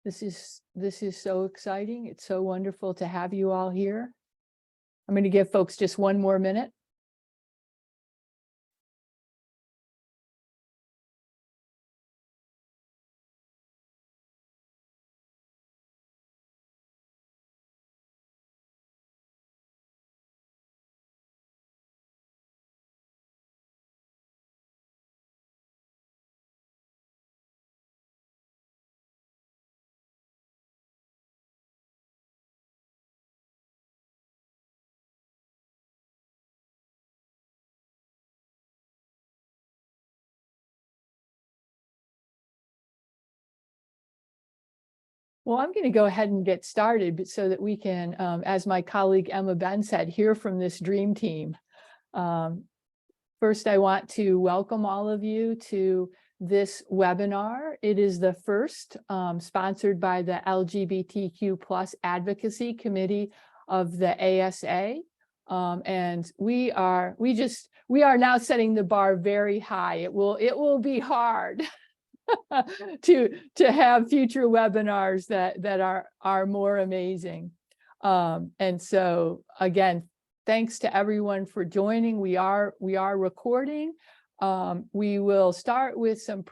This is so exciting. It's so wonderful to have you all here. I'm going to give folks just one more minute. Well, I'm going to go ahead and get started so that we can, as my colleague Emma Ben said, hear from this dream team. First, I want to welcome all of you to this webinar. It is the first sponsored by the LGBTQ+ Advocacy Committee of the ASA. And we are now setting the bar very high. It will be hard to have future webinars that are more amazing. And so again, thanks to everyone for joining. We are recording. We will start with some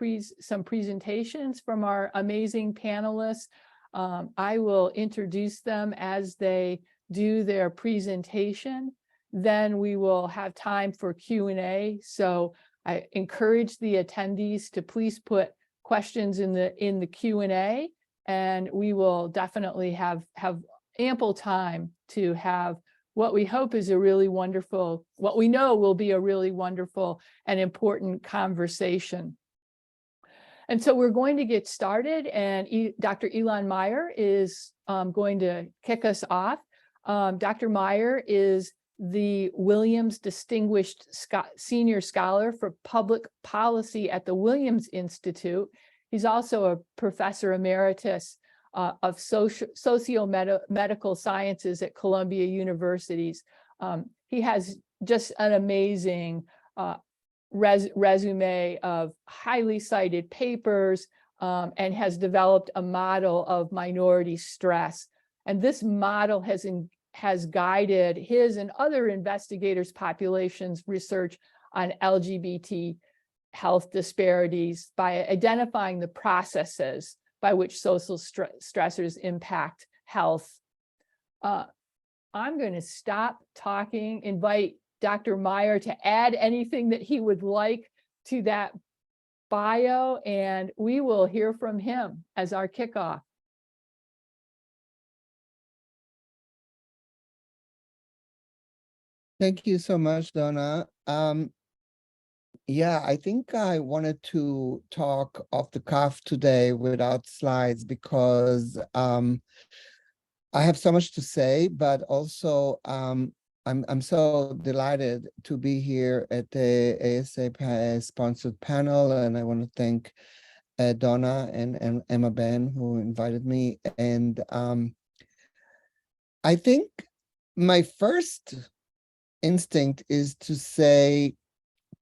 presentations from our amazing panelists. I will introduce them as they do their presentation. Then we will have time for Q&A. So I encourage the attendees to please put questions in the Q&A, and we will definitely have ample time to have what we hope is a really wonderful, what we know will be a really wonderful and important conversation. And so we're going to get started, and Dr. Elon Meyer is going to kick us off. Dr. Meyer is the Williams Distinguished Senior Scholar for Public Policy at the Williams Institute. He's also a professor emeritus of socio-medical sciences at Columbia Universities. He has just an amazing resume of highly cited papers and has developed a model of minority stress. And this model has guided his and other investigators' populations research on LGBT health disparities by identifying the processes by which social stressors impact health. I'm going to stop talking, invite Dr. Meyer to add anything that he would like to that bio, and we will hear from him as our kickoff. Thank you so much, Donna. Yeah, I think I wanted to talk off the cuff today without slides because I have so much to say, but also I'm so delighted to be here at the ASA sponsored panel, and I want to thank Donna and Emma Ben who invited me. And I think my first instinct is to say,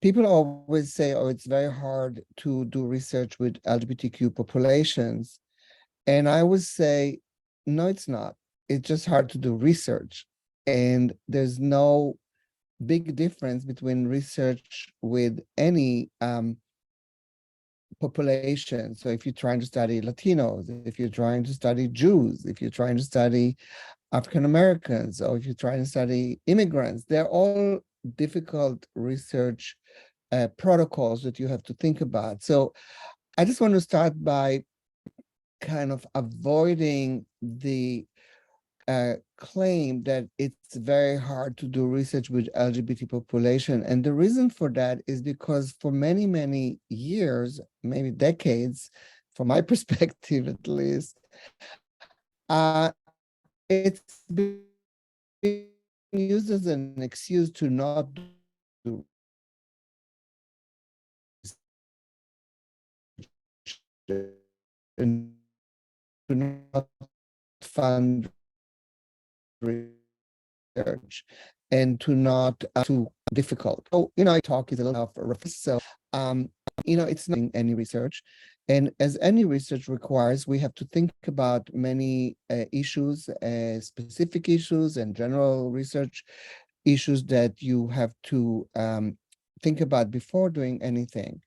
people always say, oh, it's very hard to do research with LGBTQ populations. And I would say, no, it's not. It's just hard to do research. And there's no big difference between research with any population. So if you're trying to study Latinos, if you're trying to study Jews, if you're trying to study African Americans, or if you're trying to study immigrants, they're all difficult research protocols that you have to think about. So I just want to start by kind of avoiding the claim that it's very hard to do research with LGBT population. And the reason for that is because for many, many years, maybe decades, from my perspective at least, it's been used as an excuse to not do and to not fund research and to not too difficult. So, talk is a little of a reference. So, it's not any research. And as any research requires, we have to think about many issues, specific issues and general research issues that you have to think about before doing anything.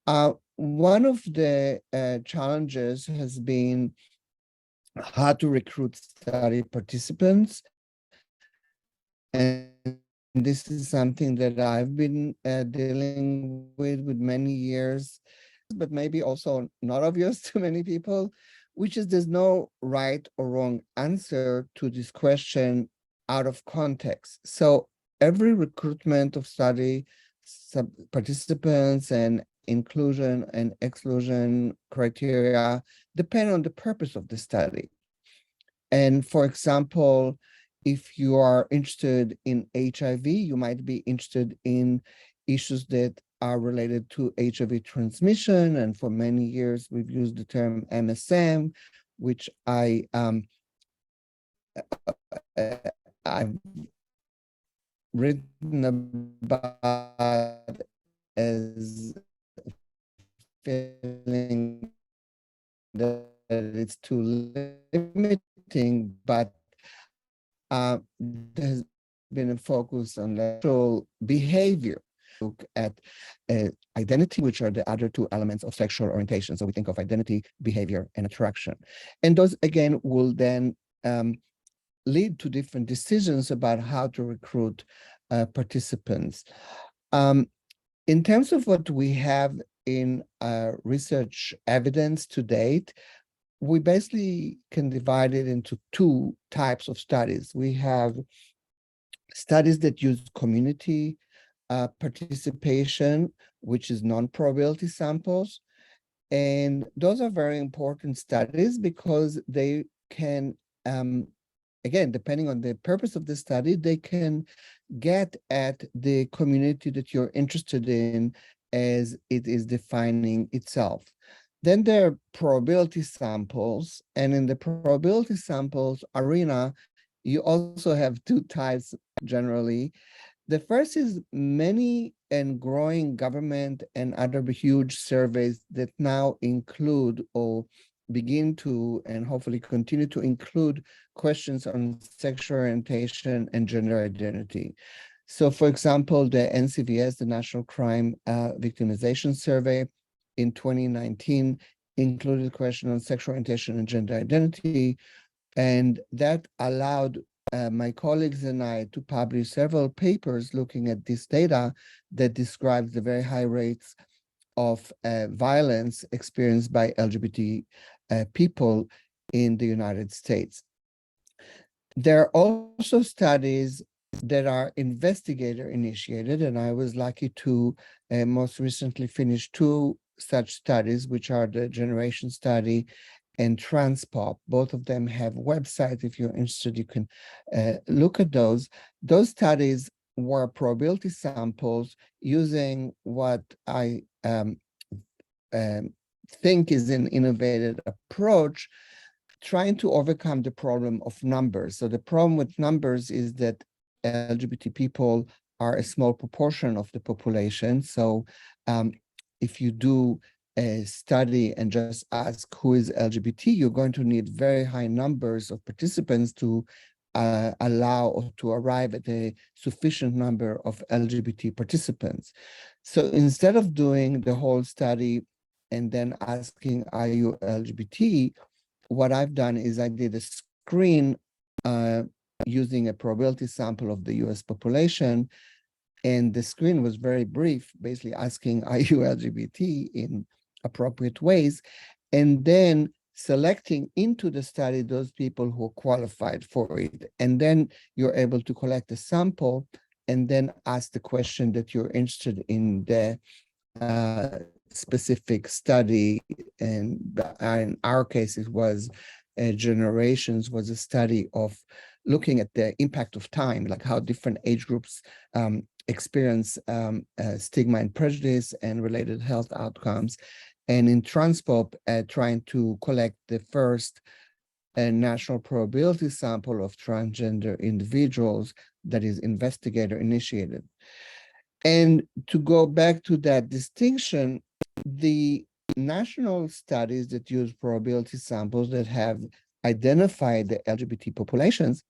One of the challenges has been how to recruit study participants. And this is something that I've been dealing with many years, but maybe also not obvious to many people, which is there's no right or wrong answer to this question out of context. So every recruitment of study participants and inclusion and exclusion criteria depend on the purpose of the study. And for example, if you are interested in HIV, you might be interested in issues that are related to HIV transmission. And for many years, we've used the term MSM, which I've written about as feeling that it's too limiting, but there's been a focus on sexual behavior. Look at identity, which are the other two elements of sexual orientation. So we think of identity, behavior, and attraction. And those, again, will then lead to different decisions about how to recruit participants. In terms of what we have in research evidence to date, we basically can divide it into two types of studies. We have studies that use community participation, which is non-probability samples. And those are very important studies because they can, again, depending on the purpose of the study, they can get at the community that you're interested in as it is defining itself. Then there are probability samples, and in the probability samples arena, you also have two types generally. The first is many and growing government and other huge surveys that now include or begin to and hopefully continue to include questions on sexual orientation and gender identity. So for example, the NCVS, the National Crime Victimization Survey in 2019 included a question on sexual orientation and gender identity, and that allowed my colleagues and I to publish several papers looking at this data that describes the very high rates of violence experienced by LGBT people in the United States. There are also studies that are investigator initiated, and I was lucky to most recently finish two such studies, which are the Generation Study and Transpop. Both of them have websites. If you're interested, you can look at those. Those studies were probability samples using what I think is an innovative approach, trying to overcome the problem of numbers. So the problem with numbers is that LGBT people are a small proportion of the population. So if you do a study and just ask who is LGBT, you're going to need very high numbers of participants to allow or to arrive at a sufficient number of LGBT participants. So instead of doing the whole study and then asking, are you LGBT? What I've done is I did a screen using a probability sample of the US population. And the screen was very brief, basically asking, are you LGBT in appropriate ways? And then selecting into the study those people who are qualified for it. And then you're able to collect a sample and then ask the question that you're interested in the specific study. And in our case, it was Generations, was a study of looking at the impact of time, like how different age groups experience stigma and prejudice and related health outcomes. And in Transpop, trying to collect the first national probability sample of transgender individuals that is investigator initiated. And to go back to that distinction, the national studies that use probability samples that have identified the LGBT populations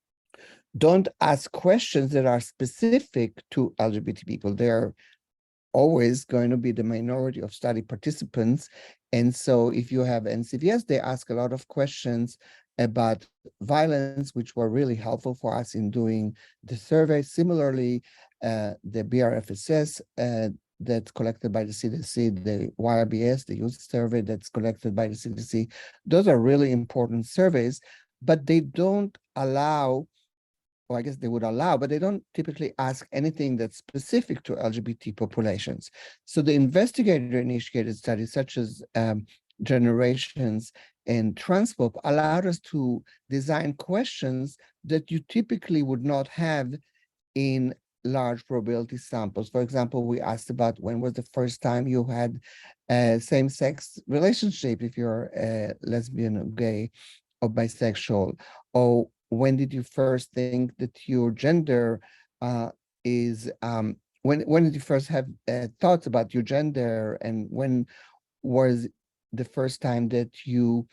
don't ask questions that are specific to LGBT people. They're always going to be the minority of study participants. And so if you have NCVS, they ask a lot of questions about violence, which were really helpful for us in doing the survey. Similarly, the BRFSS that's collected by the CDC, the YRBS, the youth survey that's collected by the CDC, those are really important surveys, but they don't allow, or I guess they would allow, but they don't typically ask anything that's specific to LGBT populations. So the investigator-initiated studies, such as Generations and Transpop, allowed us to design questions that you typically would not have in large probability samples. For example, we asked about when was the first time you had a same-sex relationship, if you're a lesbian or gay or bisexual, or when did you first think that your gender is, when did you first have thoughts about your gender, and when was the first time that you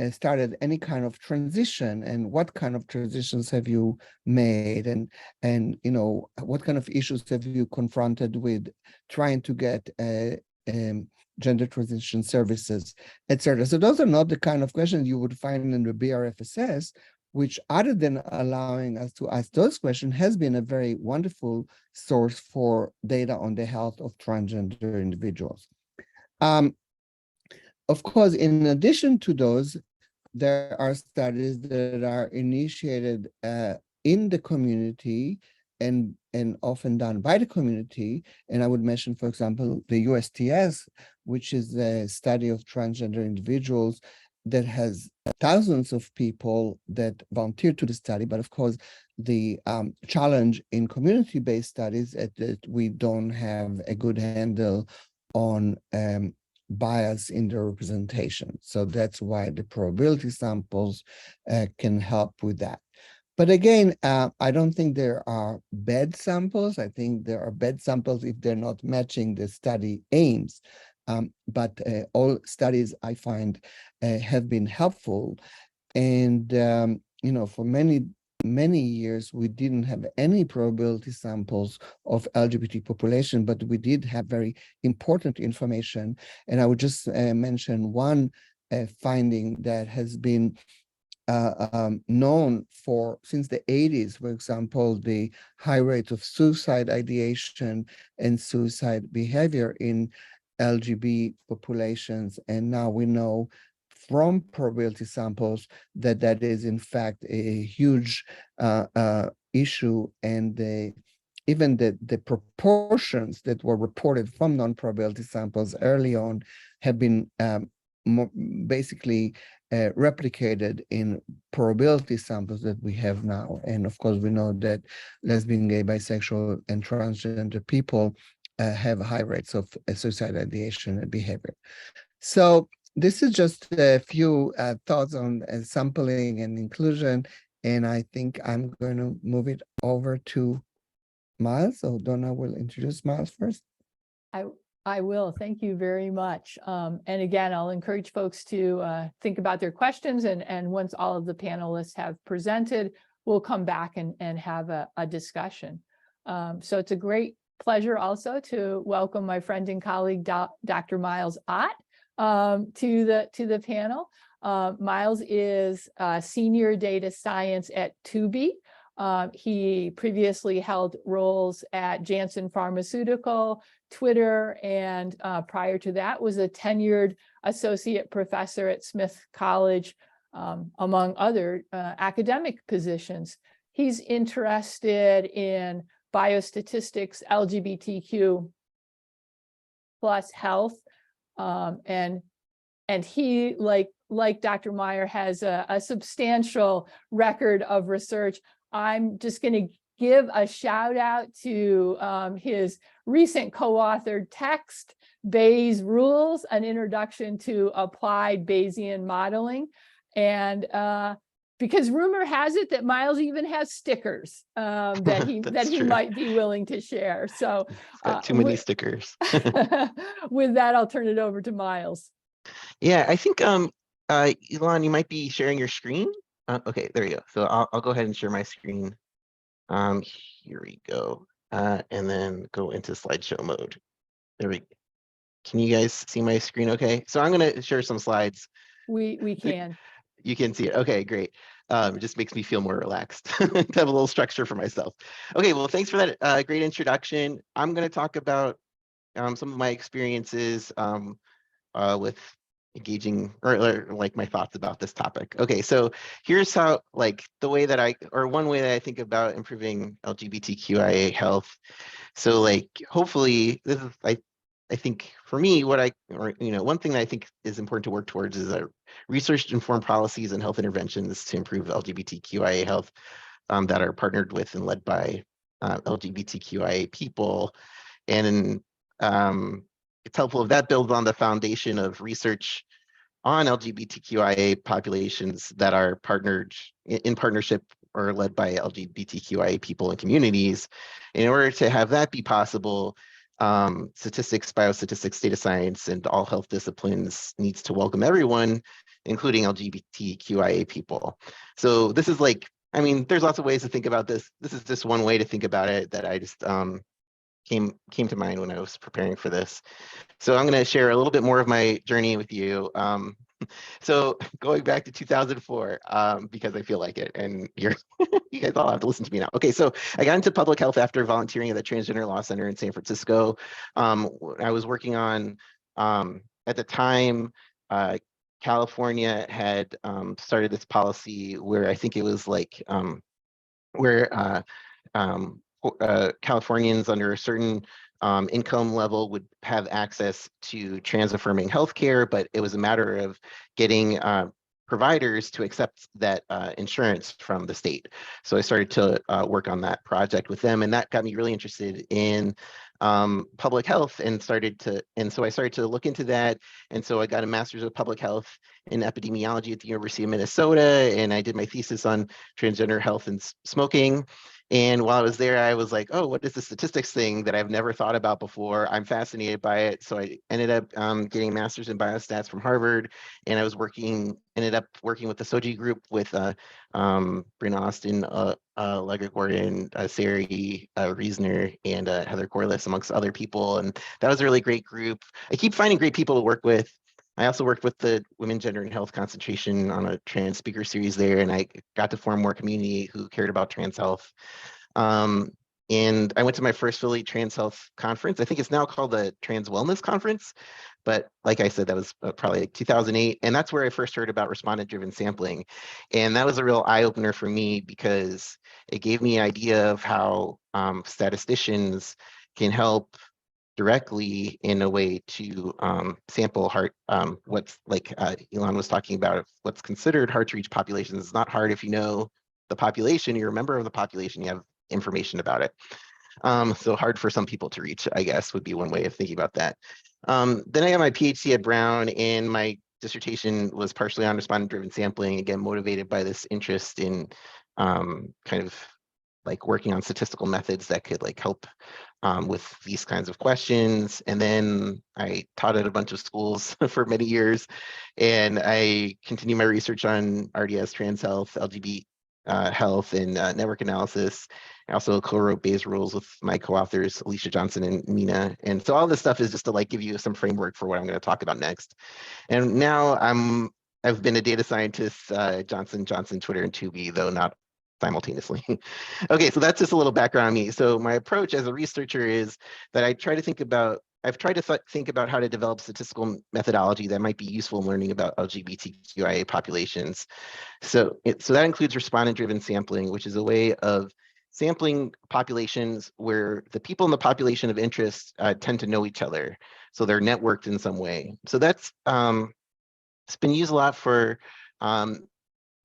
started any kind of transition, and what kind of transitions have you made, and you know, what kind of issues have you confronted with trying to get gender transition services, etc. So those are not the kind of questions you would find in the BRFSS, which, other than allowing us to ask those questions, has been a very wonderful source for data on the health of transgender individuals. Of course, in addition to those, there are studies that are initiated in the community and often done by the community. And I would mention, for example, the USTS, which is a study of transgender individuals that has thousands of people that volunteer to the study. But of course, the challenge in community-based studies is that we don't have a good handle on bias in the representation. So that's why the probability samples can help with that. But again, I don't think there are bad samples. I think there are bad samples if they're not matching the study aims. But all studies I find have been helpful. And, you know, for many years, we didn't have any probability samples of LGBT population, but we did have very important information. And I would just mention one finding that has been known for since the 80s, for example, the high rate of suicide ideation and suicide behavior in LGBT populations. And now we know from probability samples that that is in fact a huge issue, and even the proportions that were reported from non-probability samples early on have been basically replicated in probability samples that we have now. And of course, we know that lesbian, gay, bisexual, and transgender people have high rates of suicide ideation and behavior. So this is just a few thoughts on sampling and inclusion, and I think I'm going to move it over to Miles. So Donna will introduce Miles first. I will. Thank you very much. And again, I'll encourage folks to think about their questions, and once all of the panelists have presented, we'll come back and have a discussion. So it's a great pleasure also to welcome my friend and colleague, Dr. Miles Ott, to the panel. Miles is senior data science at Tubi. He previously held roles at Janssen Pharmaceutical, Twitter, and prior to that was a tenured associate professor at Smith College, among other academic positions. He's interested in biostatistics, LGBTQ plus health, and he, like Dr. Meyer, has a substantial record of research. I'm just going to give a shout out to his recent co-authored text, Bayes Rules, an introduction to applied Bayesian modeling. And because rumor has it that Miles even has stickers that he might be willing to share. So it's got too many stickers. With that, I'll turn it over to Miles. Yeah, I think Elon, you might be sharing your screen. Okay, there you go. So I'll go ahead and share my screen. Here we go. And then go into slideshow mode. There we go. Can you guys see my screen okay? So I'm gonna share some slides. We can. You can see it. Okay, great. It just makes me feel more relaxed to have a little structure for myself. Okay, well, thanks for that great introduction. I'm going to talk about some of my experiences with engaging or like my thoughts about this topic. Okay, so here's how like the way that one way that I think about improving LGBTQIA health. So like hopefully this is I think for me what one thing that I think is important to work towards is research informed policies and health interventions to improve LGBTQIA health that are partnered with and led by LGBTQIA people. And it's helpful if that builds on the foundation of research on LGBTQIA populations that are partnered in partnership or led by LGBTQIA people and communities. In order to have that be possible, statistics, biostatistics, data science, and all health disciplines needs to welcome everyone, including LGBTQIA people. So this is like, I mean, there's lots of ways to think about this. This is just one way to think about it that I just came to mind when I was preparing for this. So I'm going to share a little bit more of my journey with you. So going back to 2004, because I feel like it, and you guys all have to listen to me now. Okay, so I got into public health after volunteering at the Transgender Law Center in San Francisco. I was working on, at the time, California had started this policy where I think it was like, where Californians under a certain income level would have access to trans-affirming healthcare, but it was a matter of getting providers to accept that insurance from the state. So I started to work on that project with them, and that got me really interested in public health and so I started to look into that. And so I got a master's of public health in epidemiology at the University of Minnesota, and I did my thesis on transgender health and smoking. And while I was there, I was like, oh, what is the statistics thing that I've never thought about before? I'm fascinated by it. So I ended up getting a master's in biostats from Harvard. And I ended up working with the SOGI group with Bryn Austin, Lega Gordon, Sari Reisner, and Heather Corliss, amongst other people. And that was a really great group. I keep finding great people to work with. I also worked with the Women, Gender, and Health Concentration on a trans speaker series there, and I got to form more community who cared about trans health. And I went to my first Philly Trans Health Conference. I think it's now called the Trans Wellness Conference, but like I said, that was probably like 2008, and that's where I first heard about respondent-driven sampling. And that was a real eye-opener for me because it gave me an idea of how statisticians can help directly in a way to sample what's like Elon was talking about, what's considered hard to reach populations. It's not hard if you know the population, you're a member of the population, you have information about it. So hard for some people to reach, I guess, would be one way of thinking about that. Then I got my PhD at Brown, and my dissertation was partially on respondent-driven sampling, again, motivated by this interest in kind of like working on statistical methods that could like help with these kinds of questions. And then I taught at a bunch of schools for many years, and I continued my research on RDS, trans health, LGBT health, and network analysis. I also co-wrote Bayes rules with my co-authors, Alicia Johnson and Mina. And so all this stuff is just to like give you some framework for what I'm going to talk about next. And now I've been a data scientist, Johnson, Twitter, and Tubi, though not simultaneously. Okay, so that's just a little background on me. So my approach as a researcher is that I've tried to think about how to develop statistical methodology that might be useful in learning about LGBTQIA populations. So that includes respondent-driven sampling, which is a way of sampling populations where the people in the population of interest tend to know each other. So they're networked in some way. So that's it's been used a lot for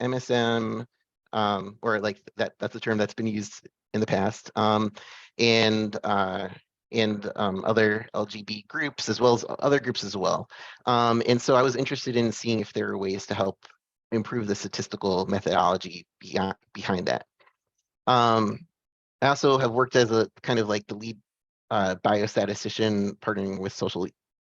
MSM, or like that's a term that's been used in the past, and other LGBT groups as well as other groups as well. And so I was interested in seeing if there are ways to help improve the statistical methodology behind that. I also have worked as a kind of like the lead biostatistician partnering with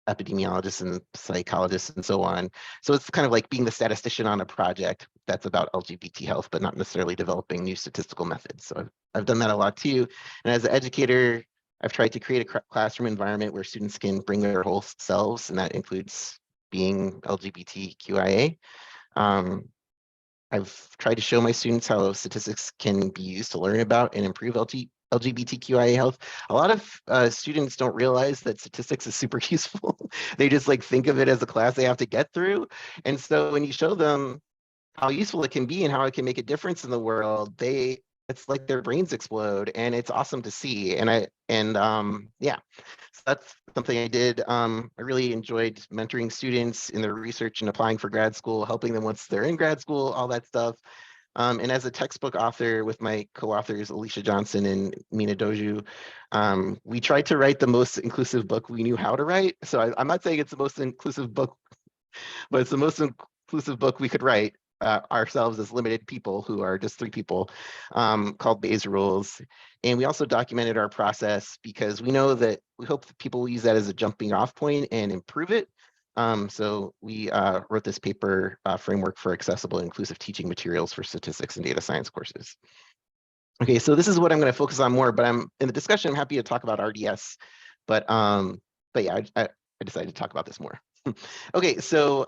epidemiologists and psychologists and so on. So it's kind of like being the statistician on a project that's about LGBT health, but not necessarily developing new statistical methods. So I've done that a lot too. And as an educator, I've tried to create a classroom environment where students can bring their whole selves, and that includes being LGBTQIA. I've tried to show my students how statistics can be used to learn about and improve LGBTQIA health. A lot of students don't realize that statistics is super useful. They just like think of it as a class they have to get through. And so when you show them how useful it can be and how it can make a difference in the world, it's like their brains explode, and it's awesome to see. Yeah, so that's something I did. I really enjoyed mentoring students in their research and applying for grad school, helping them once they're in grad school, all that stuff. And as a textbook author with my co-authors, Alicia Johnson and Mina Doju, we tried to write the most inclusive book we knew how to write. So I'm not saying it's the most inclusive book, but it's the most inclusive book we could write. Ourselves as limited people who are just 3 people, called Bayes Rules. And we also documented our process because we know that we hope that people will use that as a jumping off point and improve it. So we wrote this paper, framework for accessible inclusive teaching materials for statistics and data science courses. Okay, so this is what I'm going to focus on more, but I'm in the discussion, I'm happy to talk about RDS, but yeah, I decided to talk about this more. Okay, so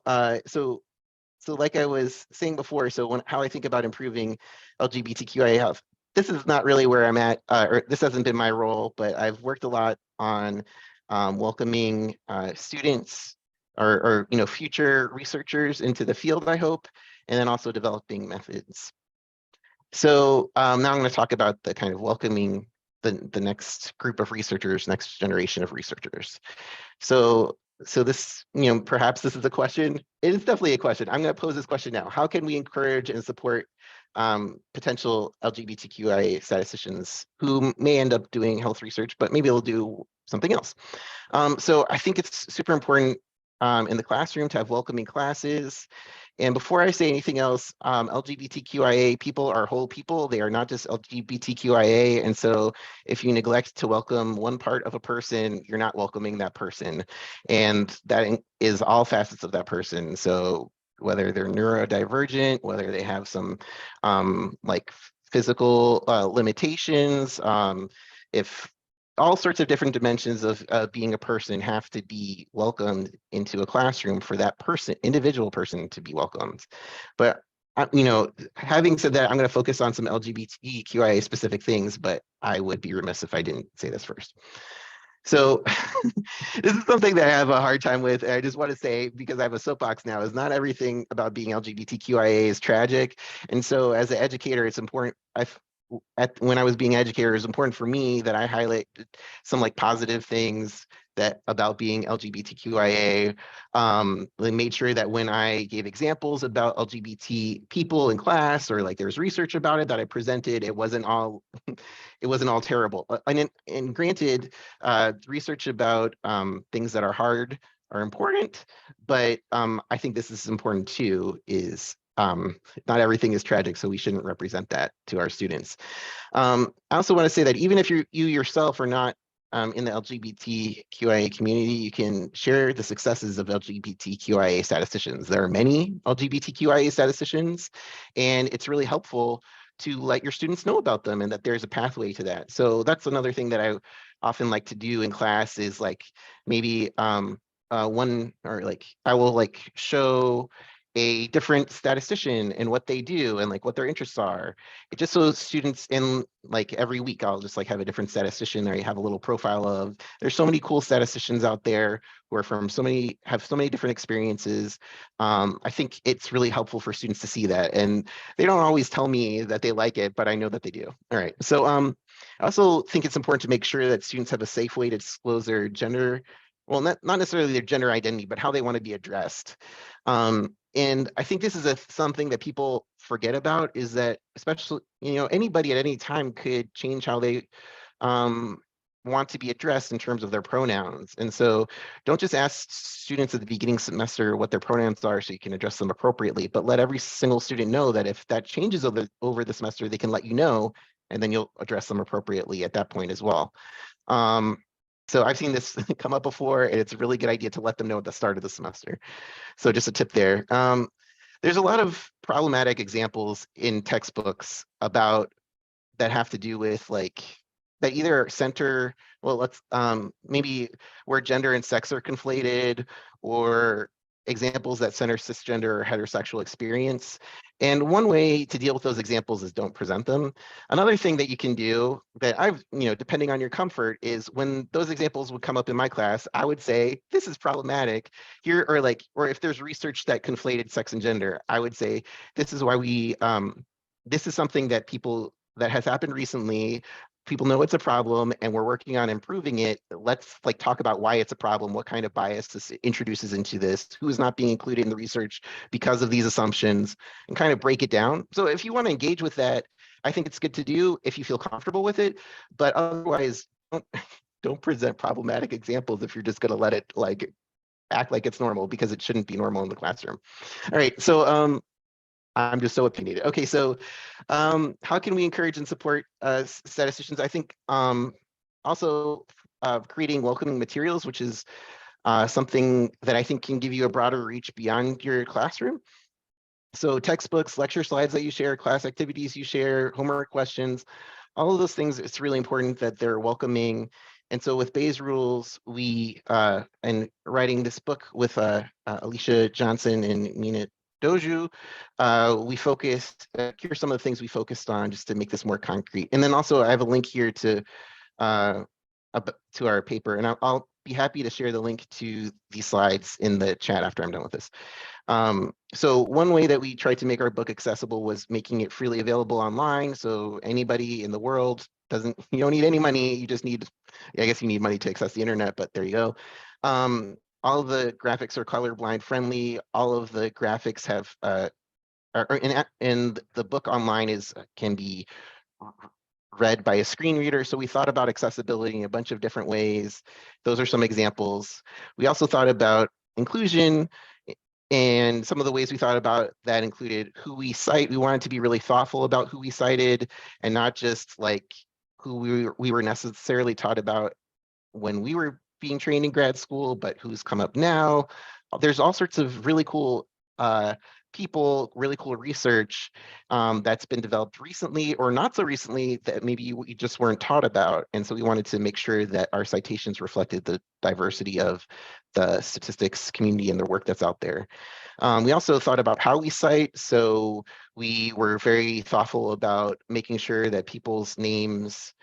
like I was saying before, so how I think about improving LGBTQIA health, this is not really where I'm at, or this hasn't been my role, but I've worked a lot on welcoming students or future researchers into the field, I hope, and then also developing methods. So now I'm going to talk about the kind of welcoming the next group of researchers, next generation of researchers. So this, perhaps this is a question. It is definitely a question. I'm going to pose this question now. How can we encourage and support potential LGBTQIA statisticians who may end up doing health research, but maybe they'll do something else? So I think it's super important in the classroom to have welcoming classes. And before I say anything else, LGBTQIA people are whole people. They are not just LGBTQIA. And so if you neglect to welcome one part of a person, you're not welcoming that person. And that is all facets of that person. So whether they're neurodivergent, whether they have some like physical limitations, if all sorts of different dimensions of being a person have to be welcomed into a classroom for that individual person to be welcomed. But having said that, I'm going to focus on some LGBTQIA specific things, but I would be remiss if I didn't say this first. So this is something that I have a hard time with. And I just want to say, because I have a soapbox now, is not everything about being LGBTQIA is tragic. And so as an educator, it's important. When I was being educator, it's important for me that I highlight some like positive things about being LGBTQIA. They made sure that when I gave examples about LGBT people in class, or like there's research about it that I presented, it wasn't all terrible. And granted, research about things that are hard are important, but I think this is important too, is not everything is tragic, so we shouldn't represent that to our students. I also want to say that even if you yourself are not in the LGBTQIA community, you can share the successes of LGBTQIA statisticians. There are many LGBTQIA statisticians, and it's really helpful to let your students know about them and that there's a pathway to that. So that's another thing that I often like to do in class, is like maybe I will like show a different statistician and what they do and like what their interests are. It just so students in like every week, I'll just like have a different statistician, or you have a little profile of. There's so many cool statisticians out there who are have so many different experiences. I think it's really helpful for students to see that, and they don't always tell me that they like it, but I know that they do. All right, so I also think it's important to make sure that students have a safe way to disclose their gender. Well, not necessarily their gender identity, but how they want to be addressed. And I think this is something that people forget about, is that especially, anybody at any time could change how they want to be addressed in terms of their pronouns. And so don't just ask students at the beginning semester what their pronouns are so you can address them appropriately, but let every single student know that if that changes over the semester, they can let you know, and then you'll address them appropriately at that point as well. So I've seen this come up before, and it's a really good idea to let them know at the start of the semester. So just a tip there. There's a lot of problematic examples in textbooks about that have to do with like that either center, well, let's maybe where gender and sex are conflated, or examples that center cisgender or heterosexual experience. And one way to deal with those examples is don't present them. Another thing that you can do that I've, depending on your comfort, is when those examples would come up in my class, I would say, this is problematic here, or if there's research that conflated sex and gender, I would say, this is why this is something that has happened recently. People know it's a problem and we're working on improving it. Let's talk about why it's a problem, what kind of bias this introduces into this, who is not being included in the research because of these assumptions, and kind of break it down. So if you want to engage with that, I think it's good to do if you feel comfortable with it, but otherwise don't present problematic examples if you're just going to let it act like it's normal, because it shouldn't be normal in the classroom. All right, so I'm just so opinionated. Okay, so how can we encourage and support statisticians? I think also creating welcoming materials, which is something that I think can give you a broader reach beyond your classroom. So textbooks, lecture slides that you share, class activities you share, homework questions, all of those things, it's really important that they're welcoming. And so with Bayes rules, we, and writing this book with Alicia Johnson and Mina Doju, we focused, here's some of the things we focused on just to make this more concrete. And then also I have a link here to our paper, and I'll be happy to share the link to these slides in the chat after I'm done with this. So one way that we tried to make our book accessible was making it freely available online. So anybody in the world you don't need any money, you just need, I guess you need money to access the internet, but there you go. All of the graphics are colorblind friendly. All of the graphics have, and the book online can be read by a screen reader. So we thought about accessibility in a bunch of different ways. Those are some examples. We also thought about inclusion, and some of the ways we thought about that included who we cite. We wanted to be really thoughtful about who we cited, and not just who we were necessarily taught about when we were being trained in grad school, but who's come up now. There's all sorts of really cool people, really cool research that's been developed recently or not so recently that maybe we just weren't taught about. And so we wanted to make sure that our citations reflected the diversity of the statistics community and the work that's out there. We also thought about how we cite. So we were very thoughtful about making sure that people's names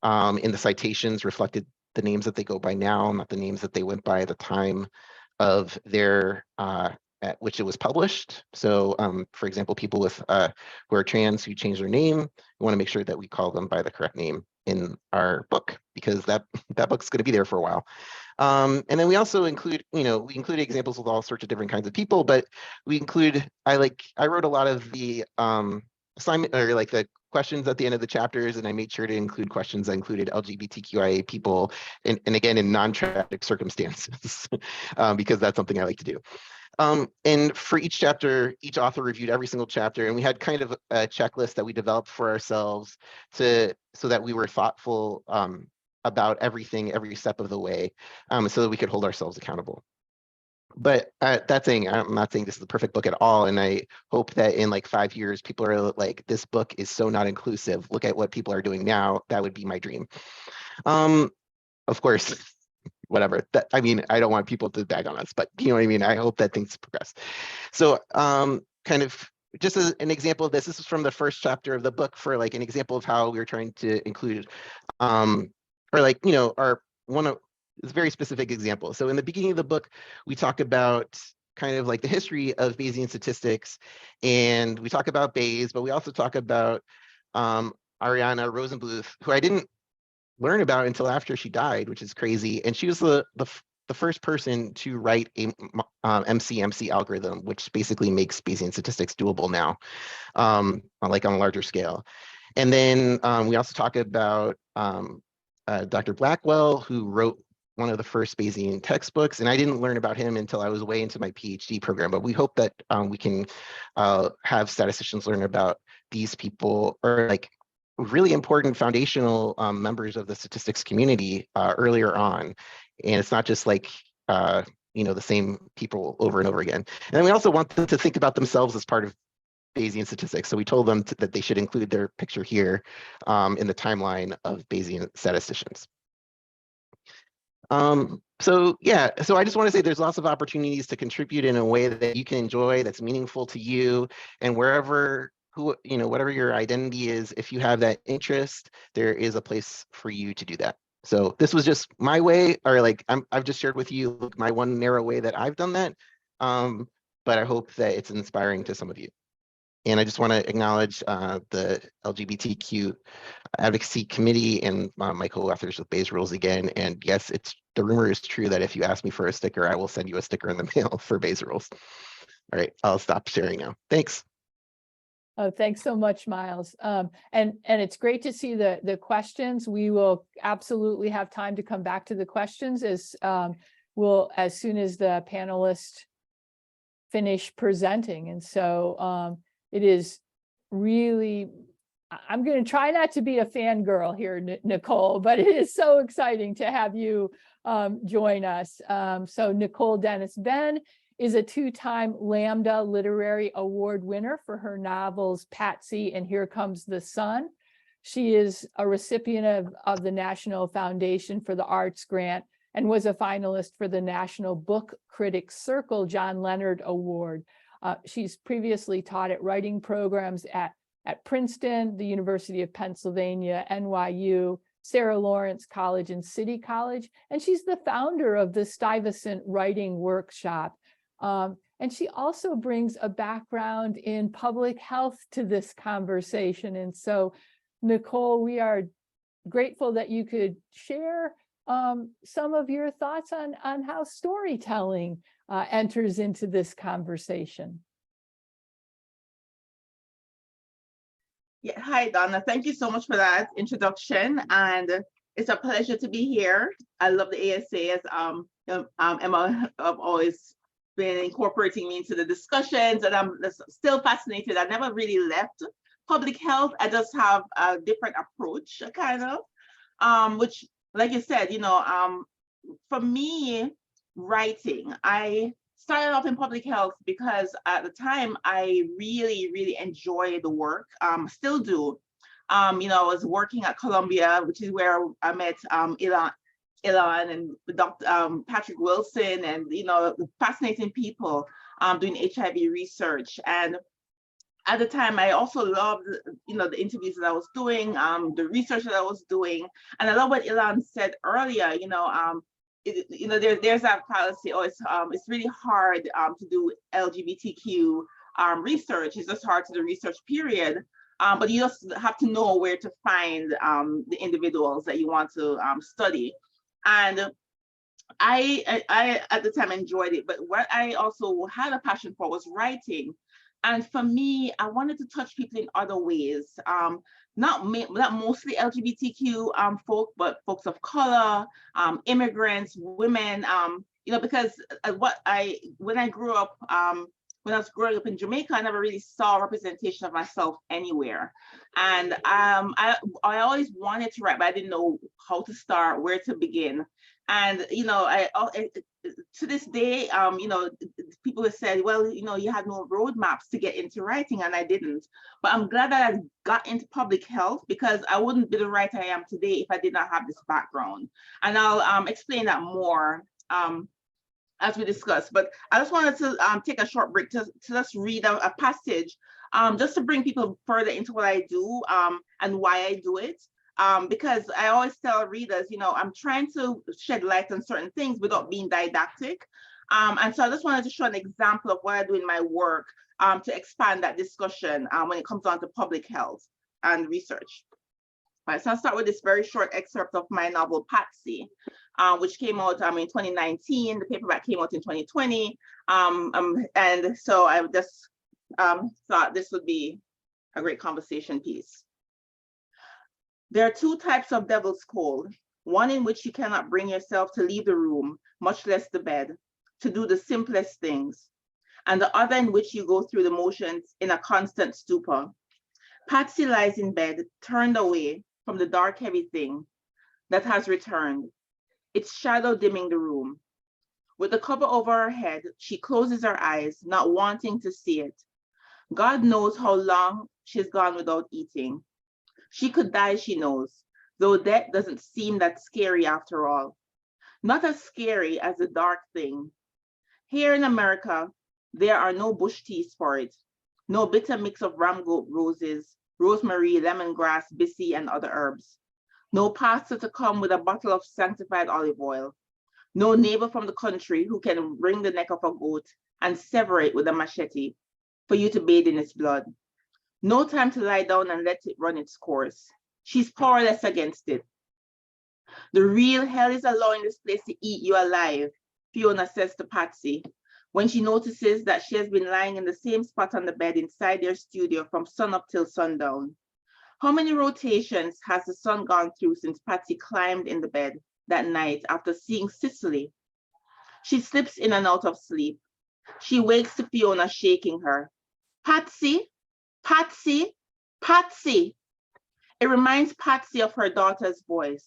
in the citations reflected the names that they go by now, not the names that they went by at the time of their at which it was published. So for example, people who are trans who change their name, we want to make sure that we call them by the correct name in our book, because that book's going to be there for a while. And then we also include, we include examples with all sorts of different kinds of people, but we include, I wrote a lot of the assignment, or the questions at the end of the chapters, and I made sure to include questions that included LGBTQIA people, and again, in non-tragic circumstances, because that's something I like to do. And for each chapter, each author reviewed every single chapter, and we had kind of a checklist that we developed for ourselves so that we were thoughtful about everything, every step of the way, so that we could hold ourselves accountable. But that thing, I'm not saying this is the perfect book at all, and I hope that in 5 years, people are like, this book is so not inclusive. Look at what people are doing now. That would be my dream. Of course, whatever. I mean, I don't want people to bag on us, but you know what I mean? I hope that things progress. So kind of just as an example of this is from the first chapter of the book, for an example of how we were trying to include, our one of this very specific example. So in the beginning of the book, we talk about kind of the history of Bayesian statistics, and we talk about Bayes, but we also talk about Ariana Rosenbluth, who I didn't learn about until after she died, which is crazy. And she was the first person to write a MC algorithm, which basically makes Bayesian statistics doable now, on a larger scale. And then we also talk about Dr. Blackwell, who wrote one of the first Bayesian textbooks, and I didn't learn about him until I was way into my PhD program, but we hope that we can have statisticians learn about these people, or really important foundational members of the statistics community earlier on. And it's not just like, the same people over and over again. And then we also want them to think about themselves as part of Bayesian statistics. So we told them that they should include their picture here in the timeline of Bayesian statisticians. So I just want to say there's lots of opportunities to contribute in a way that you can enjoy, that's meaningful to you, and whatever your identity is, if you have that interest, there is a place for you to do that. So this was just my way, or I've just shared with you my one narrow way that I've done that. But I hope that it's inspiring to some of you. And I just want to acknowledge the LGBTQ advocacy committee and my co-authors with Bayes rules again. And yes, the rumor is true that if you ask me for a sticker, I will send you a sticker in the mail for Bayes rules. All right, I'll stop sharing now. Thanks. Oh, thanks so much, Miles. And it's great to see the questions. We will absolutely have time to come back to the questions as soon as the panelists finish presenting. And so it is really, I'm going to try not to be a fangirl here, Nicole, but it is so exciting to have you join us. So Nicole Dennis-Benn is a two-time Lambda Literary Award winner for her novels Patsy and Here Comes the Sun. She is a recipient of the National Foundation for the Arts grant and was a finalist for the National Book Critics Circle John Leonard Award. She's previously taught at writing programs at Princeton, the University of Pennsylvania, NYU, Sarah Lawrence College, and City College. And she's the founder of the Stuyvesant Writing Workshop. And she also brings a background in public health to this conversation. And so, Nicole, we are grateful that you could share some of your thoughts on how storytelling enters into this conversation. Yeah, hi, Donna. Thank you so much for that introduction. And it's a pleasure to be here. I love the ASA, as Emma have always been incorporating me into the discussions, and I'm still fascinated. I never really left public health. I just have a different approach, kind of, which, like you said, for me, writing, I started off in public health because at the time I really, really enjoyed the work, still do. I was working at Columbia, which is where I met Ilan and Dr. Patrick Wilson, and fascinating people doing HIV research. And at the time, I also loved the interviews that I was doing, the research that I was doing, and I love what Ilan said earlier. There's that fallacy. Oh, it's really hard to do LGBTQ research. It's just hard to do research, period. But you just have to know where to find the individuals that you want to study. And I at the time enjoyed it, but what I also had a passion for was writing. And for me, I wanted to touch people in other ways, not mostly LGBTQ folk, but folks of color, immigrants, women, because when I grew up, when I was growing up in Jamaica, I never really saw a representation of myself anywhere. And I always wanted to write, but I didn't know how to start, where to begin. And, to this day, people have said, well, you had no roadmaps to get into writing, and I didn't. But I'm glad that I got into public health, because I wouldn't be the writer I am today if I did not have this background. And I'll explain that more as we discuss. But I just wanted to take a short break to just read a passage, just to bring people further into what I do and why I do it. Because I always tell readers, I'm trying to shed light on certain things without being didactic. And so I just wanted to show an example of what I do in my work to expand that discussion when it comes on to public health and research. All right, so I'll start with this very short excerpt of my novel, Patsy, which came out in 2019. The paperback came out in 2020. And so I just thought this would be a great conversation piece. There are two types of devil's cold, one in which you cannot bring yourself to leave the room, much less the bed, to do the simplest things, and the other in which you go through the motions in a constant stupor. Patsy lies in bed, turned away from the dark, heavy thing that has returned, its shadow dimming the room. With the cover over her head, she closes her eyes, not wanting to see it. God knows how long she's gone without eating. She could die, she knows, though death doesn't seem that scary after all. Not as scary as the dark thing. Here in America, there are no bush teas for it. No bitter mix of ramgoat roses, rosemary, lemongrass, bissy, and other herbs. No pastor to come with a bottle of sanctified olive oil. No neighbor from the country who can wring the neck of a goat and sever it with a machete for you to bathe in its blood. No time to lie down and let it run its course. She's powerless against it. The real hell is allowing this place to eat you alive, Fiona says to Patsy, when she notices that she has been lying in the same spot on the bed inside their studio from sunup till sundown. How many rotations has the sun gone through since Patsy climbed in the bed that night after seeing Cicely? She slips in and out of sleep. She wakes to Fiona shaking her. Patsy, Patsy, Patsy. It reminds Patsy of her daughter's voice,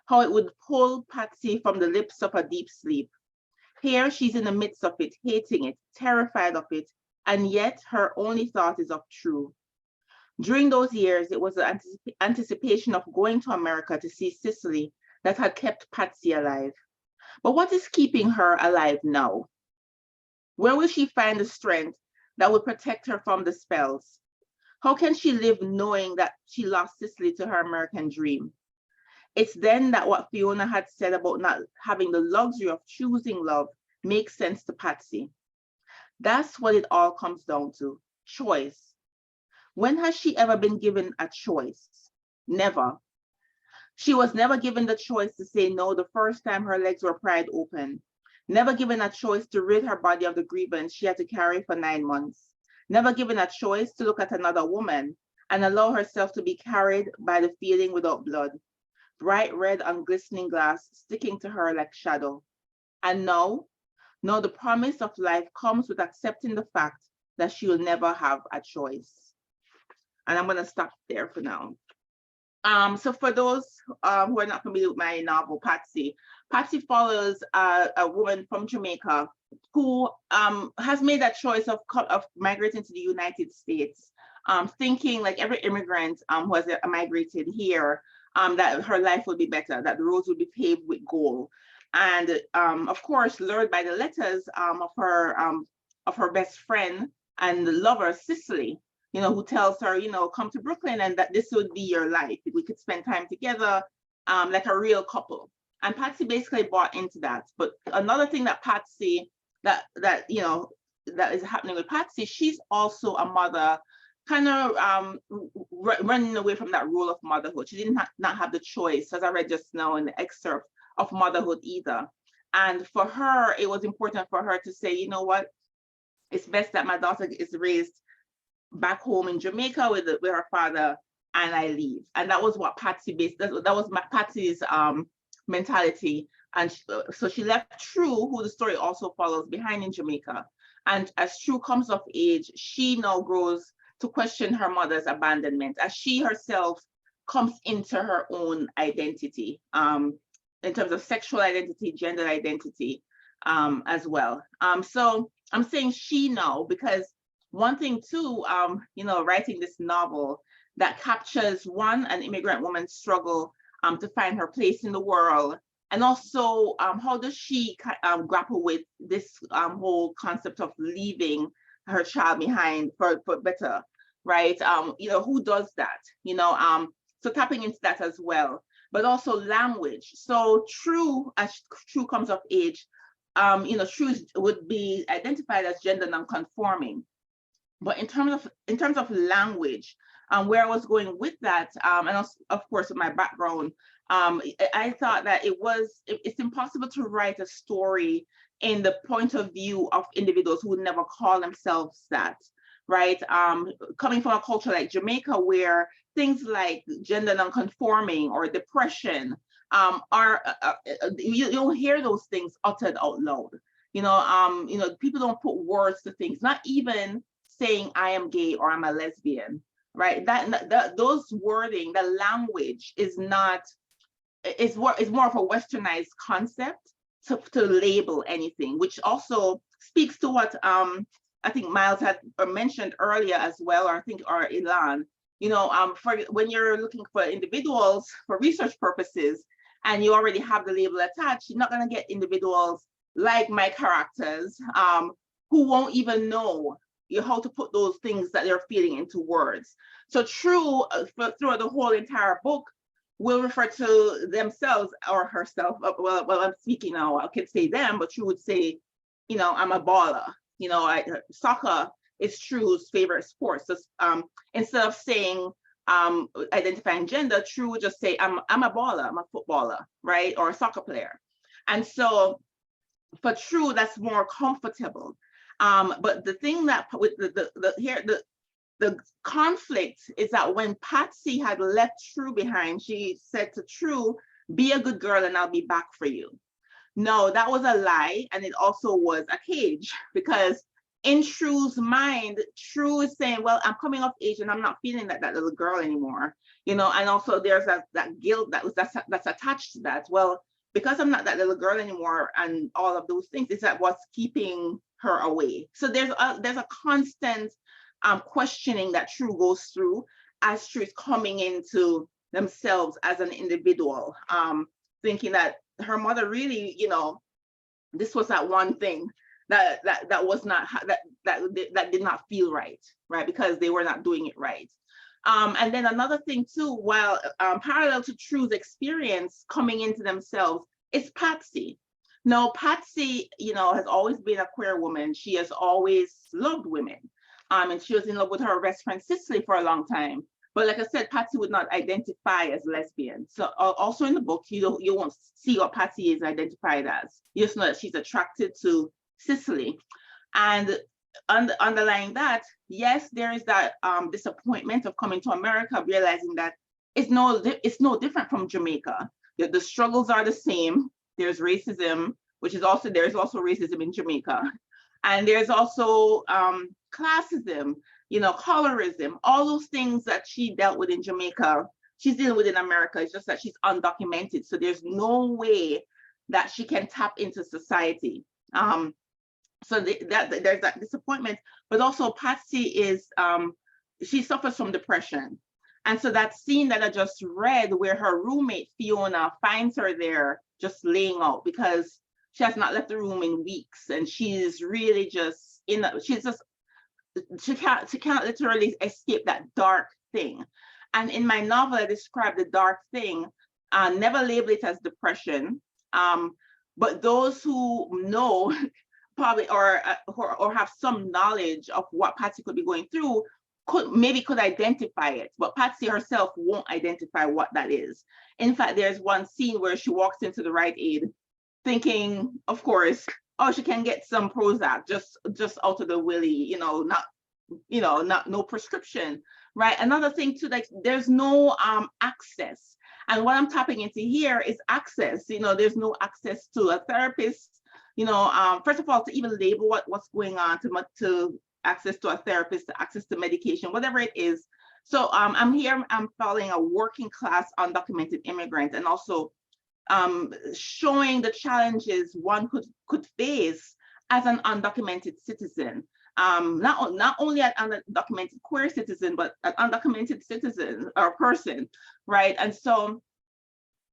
how it would pull Patsy from the lips of a deep sleep. Here she's in the midst of it, hating it, terrified of it, and yet her only thought is of True. During those years, it was the anticipation of going to America to see Cicely that had kept Patsy alive. But what is keeping her alive now? Where will she find the strength that would protect her from the spells? How can she live knowing that she lost Cicely to her American dream? It's then that what Fiona had said about not having the luxury of choosing love makes sense to Patsy. That's what it all comes down to, choice. When has she ever been given a choice? Never. She was never given the choice to say no the first time her legs were pried open. Never given a choice to rid her body of the grievance she had to carry for 9 months. Never given a choice to look at another woman and allow herself to be carried by the feeling without blood. Bright red on glistening glass sticking to her like shadow. And now the promise of life comes with accepting the fact that she will never have a choice. And I'm going to stop there for now. So for those who are not familiar with my novel, Patsy follows a woman from Jamaica who has made that choice of migrating to the United States, thinking like every immigrant who has migrated here, that her life would be better, that the roads would be paved with gold. And of course, lured by the letters of her best friend and lover, Cicely, who tells her, come to Brooklyn and that this would be your life. We could spend time together like a real couple. And Patsy basically bought into that. But another thing that Patsy, that is happening with Patsy, she's also a mother, kind of running away from that role of motherhood. She did not have the choice, as I read just now in the excerpt, of motherhood either. And for her, it was important for her to say, you know what, it's best that my daughter is raised back home in Jamaica with her father, and I leave. And that was what Patsy that was Patsy's mentality. And so she left True, who the story also follows, behind in Jamaica. And as True comes of age, she now grows to question her mother's abandonment as she herself comes into her own identity, in terms of sexual identity, gender identity, as well. So I'm saying she now because one thing too, writing this novel that captures an immigrant woman's struggle to find her place in the world, and also how does she grapple with this whole concept of leaving her child behind for better, right? Who does that? So tapping into that as well, but also language. So True, as True comes of age, True would be identified as gender non-conforming. But in terms of language, where I was going with that, and also, of course, with my background, I thought that it's impossible to write a story in the point of view of individuals who would never call themselves that, right? Coming from a culture like Jamaica, where things like gender non-conforming or depression are you don't hear those things uttered out loud. People don't put words to things, not even saying I am gay or I'm a lesbian, right? Those wording, the language is not, it's more of a westernized concept to label anything, which also speaks to what I think Miles had mentioned earlier as well, or I think, or Ilan, you know, for when you're looking for individuals for research purposes, and you already have the label attached, you're not going to get individuals like my characters who won't even know how to put those things that they're feeling into words. So True, throughout the whole entire book, will refer to themselves or herself. Well, I'm speaking now, I could say them, but True would say, you know, I'm a baller. You know, soccer is True's favorite sport. So instead of saying, identifying gender, True would just say, I'm a baller, I'm a footballer, right? Or a soccer player. And so for True, that's more comfortable. But the thing that with the conflict is that when Patsy had left True behind, she said to True, be a good girl and I'll be back for you. No, that was a lie. And it also was a cage, because in True's mind, True is saying, well, I'm coming of age and I'm not feeling like that little girl anymore. You know, and also there's that guilt that's attached to that. Well, because I'm not that little girl anymore and all of those things, is that what's keeping her away. So there's a constant questioning that True goes through as True is coming into themselves as an individual, thinking that her mother really, you know, this was that one thing that was not, that did not feel right, because they were not doing it right. And then another thing too, while parallel to True's experience coming into themselves, is Patsy. Now, Patsy, you know, has always been a queer woman. She has always loved women. And she was in love with her best friend Cicely for a long time. But like I said, Patsy would not identify as lesbian. So also in the book, you won't see what Patsy is identified as. You just know that she's attracted to Cicely. And underlying that, yes, there is that disappointment of coming to America, realizing that it's no different from Jamaica. The struggles are the same. There's racism, there's also racism in Jamaica. And there's also classism, you know, colorism, all those things that she dealt with in Jamaica, she's dealing with in America. It's just that she's undocumented. So there's no way that she can tap into society. So there's that disappointment, but also Patsy is, she suffers from depression. And so that scene that I just read where her roommate Fiona finds her there just laying out because she has not left the room in weeks, and she's really just she can't literally escape that dark thing. And in my novel, I describe the dark thing, never label it as depression, but those who know probably or have some knowledge of what Patsy could be going through could identify it, but Patsy herself won't identify what that is. In fact, there's one scene where she walks into the Rite Aid thinking, of course, oh, she can get some Prozac just out of the willy, no prescription, right? Another thing too, like there's no access. And what I'm tapping into here is access. There's no access to a therapist, first of all, to even label what's going on, to access to a therapist, to access to medication, whatever it is. So I'm following a working class undocumented immigrant, and also showing the challenges one could face as an undocumented citizen. Not only an undocumented queer citizen, but an undocumented citizen or person, right? And so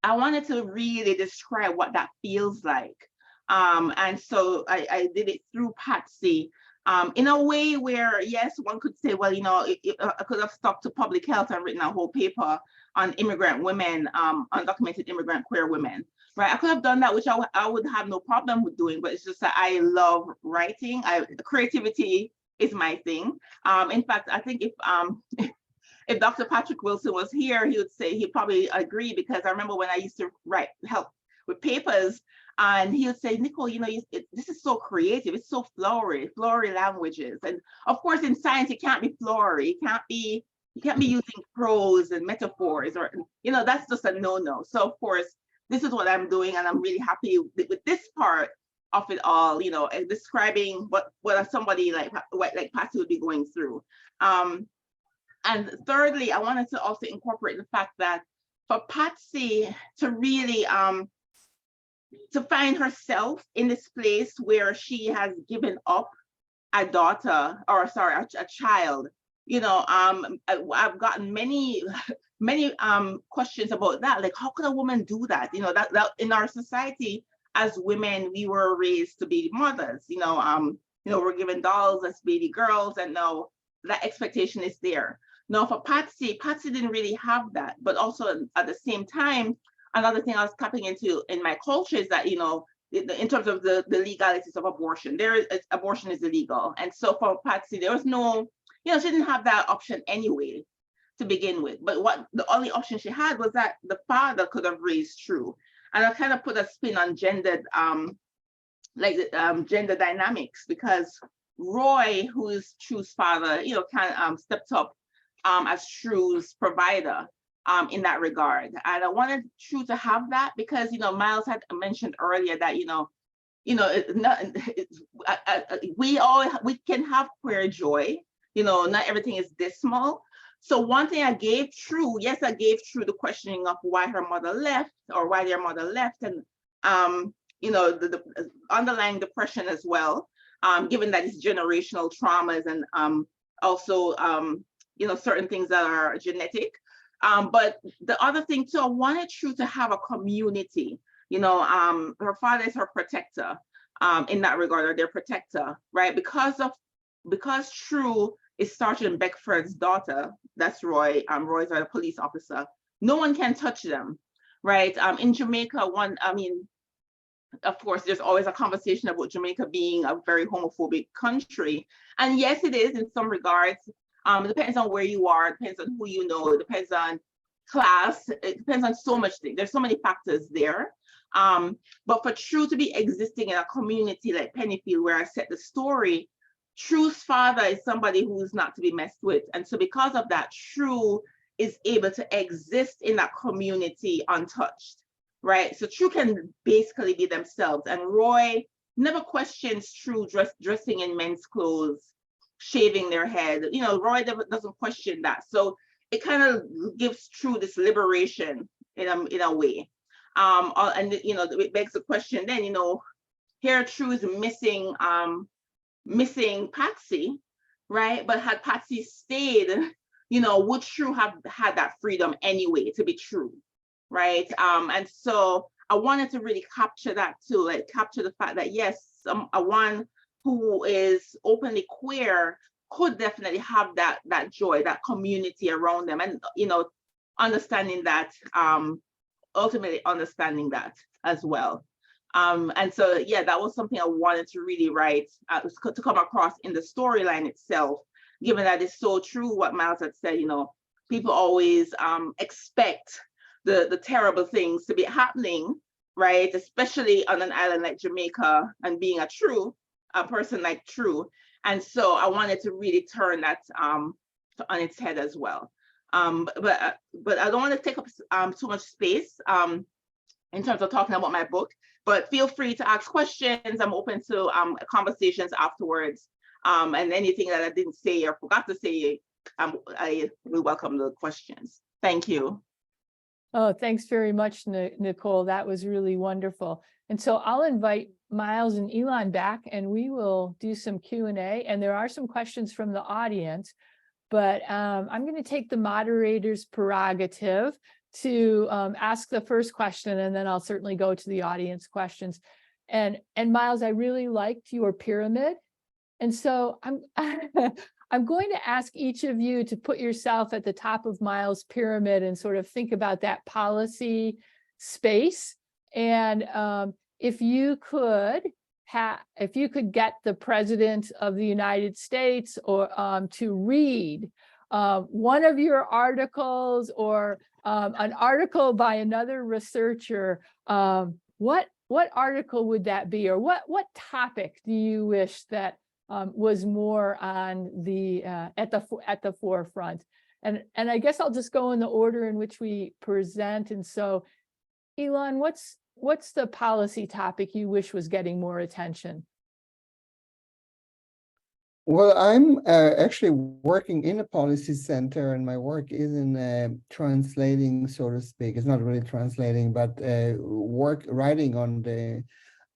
I wanted to really describe what that feels like. And so I did it through Patsy, in a way where, yes, one could say, well, I could have stuck to public health and written a whole paper on immigrant women, undocumented immigrant queer women, right? I could have done that, which I would have no problem with doing, but it's just that I love writing. Creativity is my thing. In fact, I think if Dr. Patrick Wilson was here, he'd probably agree, because I remember when I used to help with papers, and he would say, Nicole, this is so creative. It's so flowery languages. And of course, in science, it can't be flowery. You can't be using prose and metaphors, or, that's just a no-no. So of course, this is what I'm doing, and I'm really happy with this part of it all, describing what somebody like Patsy would be going through. And thirdly, I wanted to also incorporate the fact that for Patsy to really to find herself in this place where she has given up a daughter, or sorry, a child, you know, I've gotten many questions about that. Like, how could a woman do that? You know, that in our society as women, we were raised to be mothers. You know, we're given dolls as baby girls, and now that expectation is there. Now for Patsy didn't really have that, but also at the same time, another thing I was tapping into in my culture is that, you know, in terms of the legalities of abortion, abortion is illegal. And so for Patsy, there was no, you know, she didn't have that option anyway to begin with. But what the only option she had was that the father could have raised True. And I kind of put a spin on gendered, gender dynamics, because Roy, who is True's father, you know, kind of stepped up as True's provider in that regard. And I wanted True to have that because, you know, Miles had mentioned earlier that, we can have queer joy, you know, not everything is dismal. So one thing I gave True, yes, I gave True the questioning of why her mother left, or why their mother left, and you know, the underlying depression as well, given that it's generational traumas and also you know, certain things that are genetic. But the other thing too, I wanted True to have a community. You know, her father is her protector in that regard, or their protector, right? Because True is Sergeant Beckford's daughter, that's Roy. Roy's a police officer. No one can touch them, right? In Jamaica, of course, there's always a conversation about Jamaica being a very homophobic country, and yes, it is in some regards. It depends on where you are, it depends on who you know, it depends on class, it depends on so much things. There's so many factors there. But for True to be existing in a community like Pennyfield, where I set the story, True's father is somebody who's not to be messed with. And so because of that, True is able to exist in that community untouched, right? So True can basically be themselves. And Roy never questions True dressing in men's clothes, shaving their head. You know, Roy doesn't question that. So it kind of gives True this liberation in a way. And you know, it begs the question then, you know, here True is missing Patsy, right? But had Patsy stayed, you know, would True have had that freedom anyway to be True, right? And so I wanted to really capture that too, like capture the fact that yes, one who is openly queer could definitely have that joy, that community around them, and you know, understanding that, ultimately understanding that as well. And so yeah, that was something I wanted to really write, to come across in the storyline itself, given that it's so true what Miles had said. You know, people always expect the terrible things to be happening, right? Especially on an island like Jamaica, and being a person like True. And so I wanted to really turn that on its head as well. But I don't want to take up too much space in terms of talking about my book, but feel free to ask questions. I'm open to conversations afterwards. And anything that I didn't say or forgot to say, I will welcome the questions. Thank you. Oh, thanks very much, Nicole. That was really wonderful. And so I'll invite Miles and Elon back, and we will do some Q&A. And there are some questions from the audience, but I'm going to take the moderator's prerogative to ask the first question, and then I'll certainly go to the audience questions. And Miles, I really liked your pyramid. And so I'm going to ask each of you to put yourself at the top of Miles' pyramid and sort of think about that policy space. And if you could get the President of the United States or to read one of your articles, or an article by another researcher, what article would that be, or what topic do you wish that was more on the at the forefront? And I guess I'll just go in the order in which we present. And so, Elon, what's the policy topic you wish was getting more attention? Well, I'm actually working in a policy center, and my work is in translating, so to speak. It's not really translating, but writing on the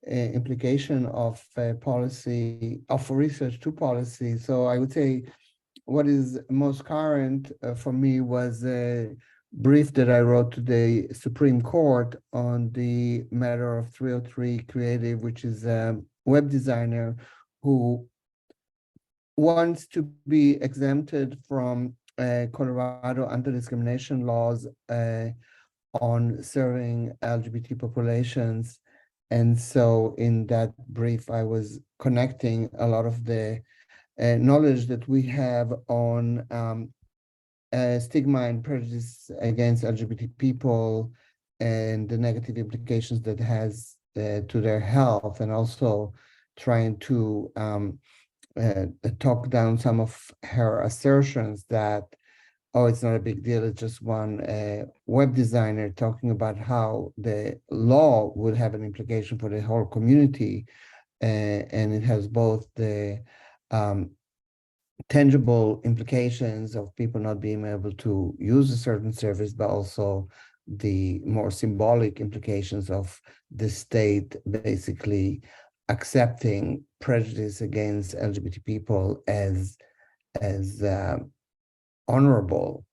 implication of policy, of research to policy. So I would say what is most current for me was a brief that I wrote to the Supreme Court on the matter of 303 Creative, which is a web designer who wants to be exempted from Colorado anti-discrimination laws on serving LGBT populations. And so in that brief, I was connecting a lot of the knowledge that we have on stigma and prejudice against LGBT people and the negative implications that has to their health, and also trying to talk down some of her assertions that, oh, it's not a big deal, it's just one web designer, talking about how the law would have an implication for the whole community. And it has both the tangible implications of people not being able to use a certain service, but also the more symbolic implications of the state basically accepting prejudice against LGBT people as honorable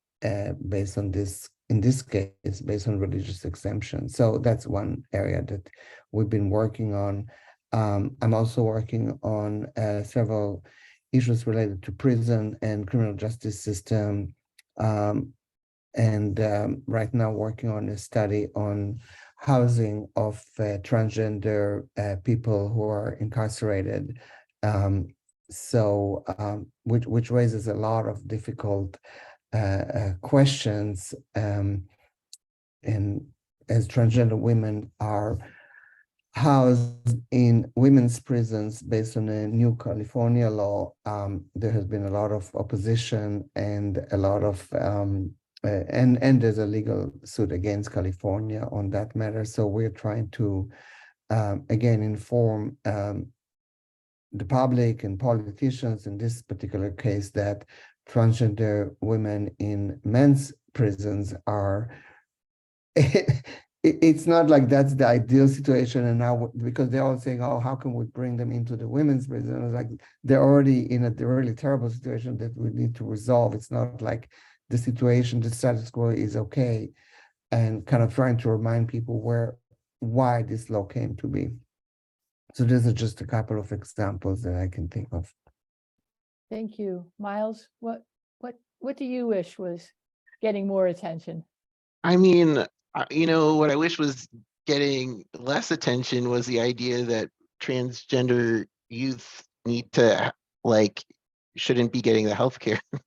based on this, in this case, based on religious exemption. So that's one area that we've been working on. I'm also working on several issues related to prison and criminal justice system. And right now working on a study on housing of transgender people who are incarcerated. Which raises a lot of difficult questions. And as transgender women are housed in women's prisons based on a new California law, there has been a lot of opposition and a lot of and there's a legal suit against California on that matter. So we're trying to again inform the public and politicians in this particular case that transgender women in men's prisons are it's not like that's the ideal situation. And now, because they're all saying, oh, how can we bring them into the women's prison? It's like they're already in a really terrible situation that we need to resolve. It's not like the situation, the status quo is okay, and kind of trying to remind people why this law came to be. So these are just a couple of examples that I can think of. Thank you. Miles, what do you wish was getting more attention? I mean, what I wish was getting less attention was the idea that transgender youth need to, like, shouldn't be getting the healthcare. I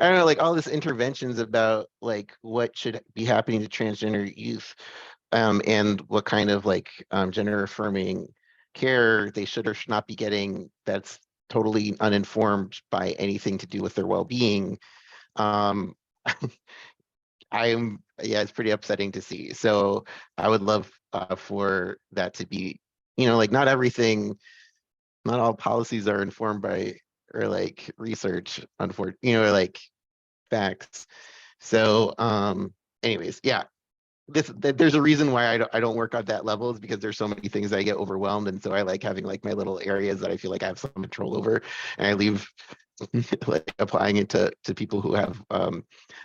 don't know, like all this interventions about like what should be happening to transgender youth, and what kind of like gender affirming care they should or should not be getting, that's totally uninformed by anything to do with their well-being. Yeah, it's pretty upsetting to see. So I would love for that to be, like not all policies are informed by or like research, unfortunately, or like facts. So anyways, yeah, there's a reason why I don't work on that level, is because there's so many things that I get overwhelmed, and so I like having like my little areas that I feel like I have some control over, and I leave like applying it to people who have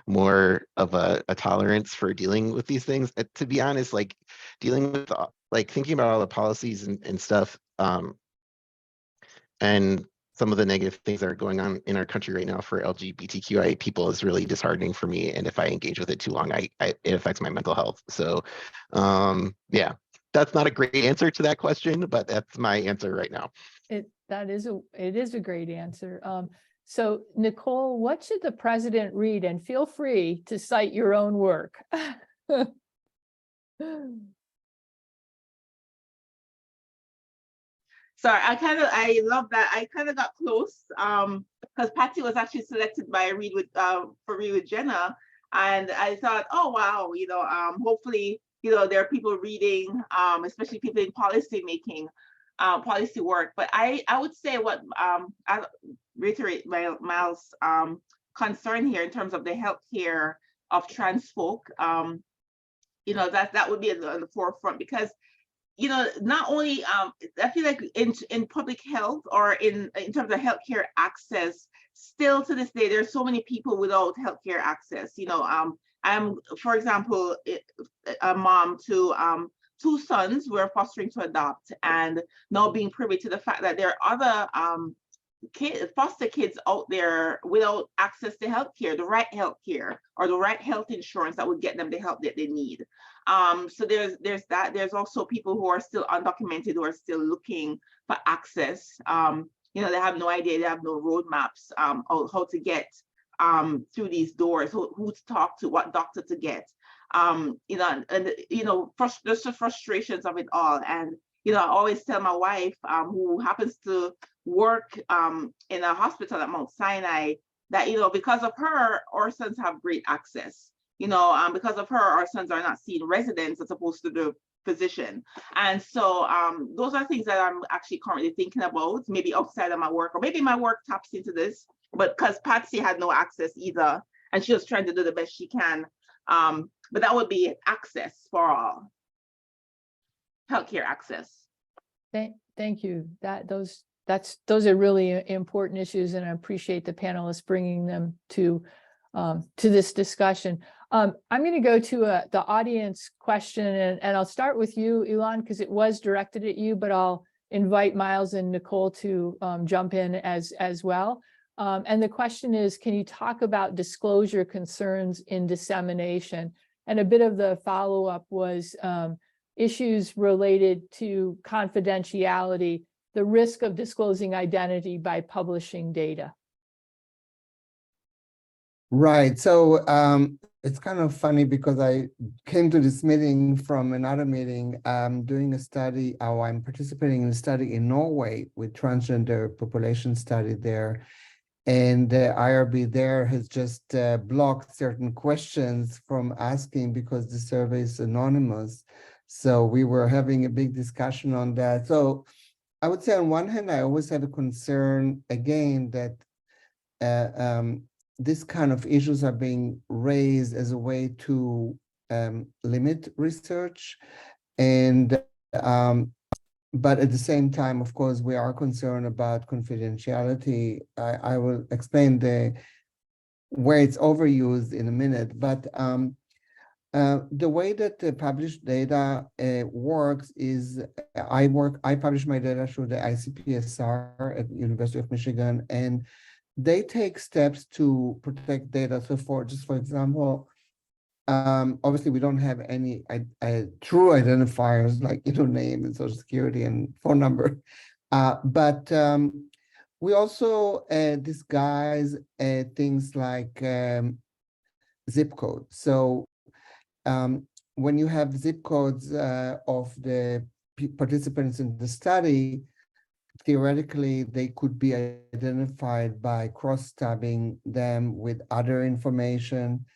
more of a tolerance for dealing with these things. To be honest, like dealing with like thinking about all the policies and stuff, and some of the negative things that are going on in our country right now for LGBTQIA people is really disheartening for me. And if I engage with it too long, it affects my mental health. So yeah, that's not a great answer to that question, but that's my answer right now. It is a great answer. So Nicole, what should the president read? And feel free to cite your own work. Sorry, I love that. I kind of got close because Patty was actually selected by Read with Jenna, and I thought, oh wow, hopefully, there are people reading, especially people in policy making, policy work. But I would say reiterate Miles' concern here in terms of the healthcare of trans folk. That would be at the forefront, because not only I feel like in public health, or in terms of healthcare access, still to this day there's so many people without healthcare access. I'm, for example, a mom to two sons we're fostering to adopt, and now being privy to the fact that there are other foster kids out there without access to healthcare, the right healthcare or the right health insurance that would get them the help that they need. So there's that. There's also people who are still undocumented, who are still looking for access. They have no idea, they have no roadmaps how to get through these doors, who to talk to, what doctor to get. There's the frustrations of it all. And I always tell my wife, who happens to work in a hospital at Mount Sinai, that because of her, our sons have great access. Because of her, our sons are not seeing residents as opposed to the physician. And so those are things that I'm actually currently thinking about, maybe outside of my work, or maybe my work taps into this, but because Patsy had no access either, and she was trying to do the best she can. But that would be access for all, healthcare access. Thank you. Those are really important issues, and I appreciate the panelists bringing them to this discussion. I'm going to go to the audience question, and I'll start with you, Ilan, because it was directed at you, but I'll invite Miles and Nicole to jump in as well. And the question is, can you talk about disclosure concerns in dissemination? And a bit of the follow-up was issues related to confidentiality, the risk of disclosing identity by publishing data. Right. So it's kind of funny because I came to this meeting from another meeting. I'm doing a study, or I'm participating in a study in Norway with transgender population study there. And the IRB there has just blocked certain questions from asking because the survey is anonymous. So we were having a big discussion on that. So I would say on one hand, I always have a concern, again, that this kind of issues are being raised as a way to limit research. And but at the same time, of course, we are concerned about confidentiality. I will explain where it's overused in a minute. But the way that the published data works is I publish my data through the ICPSR at University of Michigan, and they take steps to protect data. So for example, obviously we don't have any true identifiers like name and social security and phone number, but we also disguise things like zip code. So when you have zip codes of the participants in the study, theoretically, they could be identified by cross-tabbing them with other information,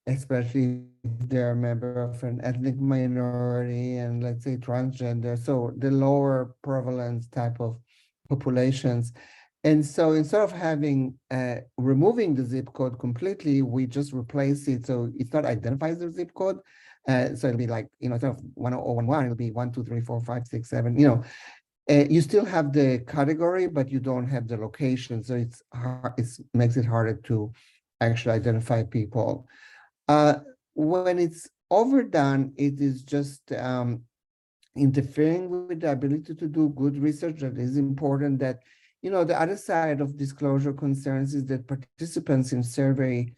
especially if they're a member of an ethnic minority and, let's say, transgender, so the lower prevalence type of populations. And so instead of removing the zip code completely, we just replace it so it's not identifies the zip code. So it'll be like, instead of 10011, it'll be 1, 2, 3, 4, 5, 6, 7, you still have the category, but you don't have the location. So it's hard, it makes it harder to actually identify people. When it's overdone, it is just interfering with the ability to do good research. That is important. That the other side of disclosure concerns is that participants in survey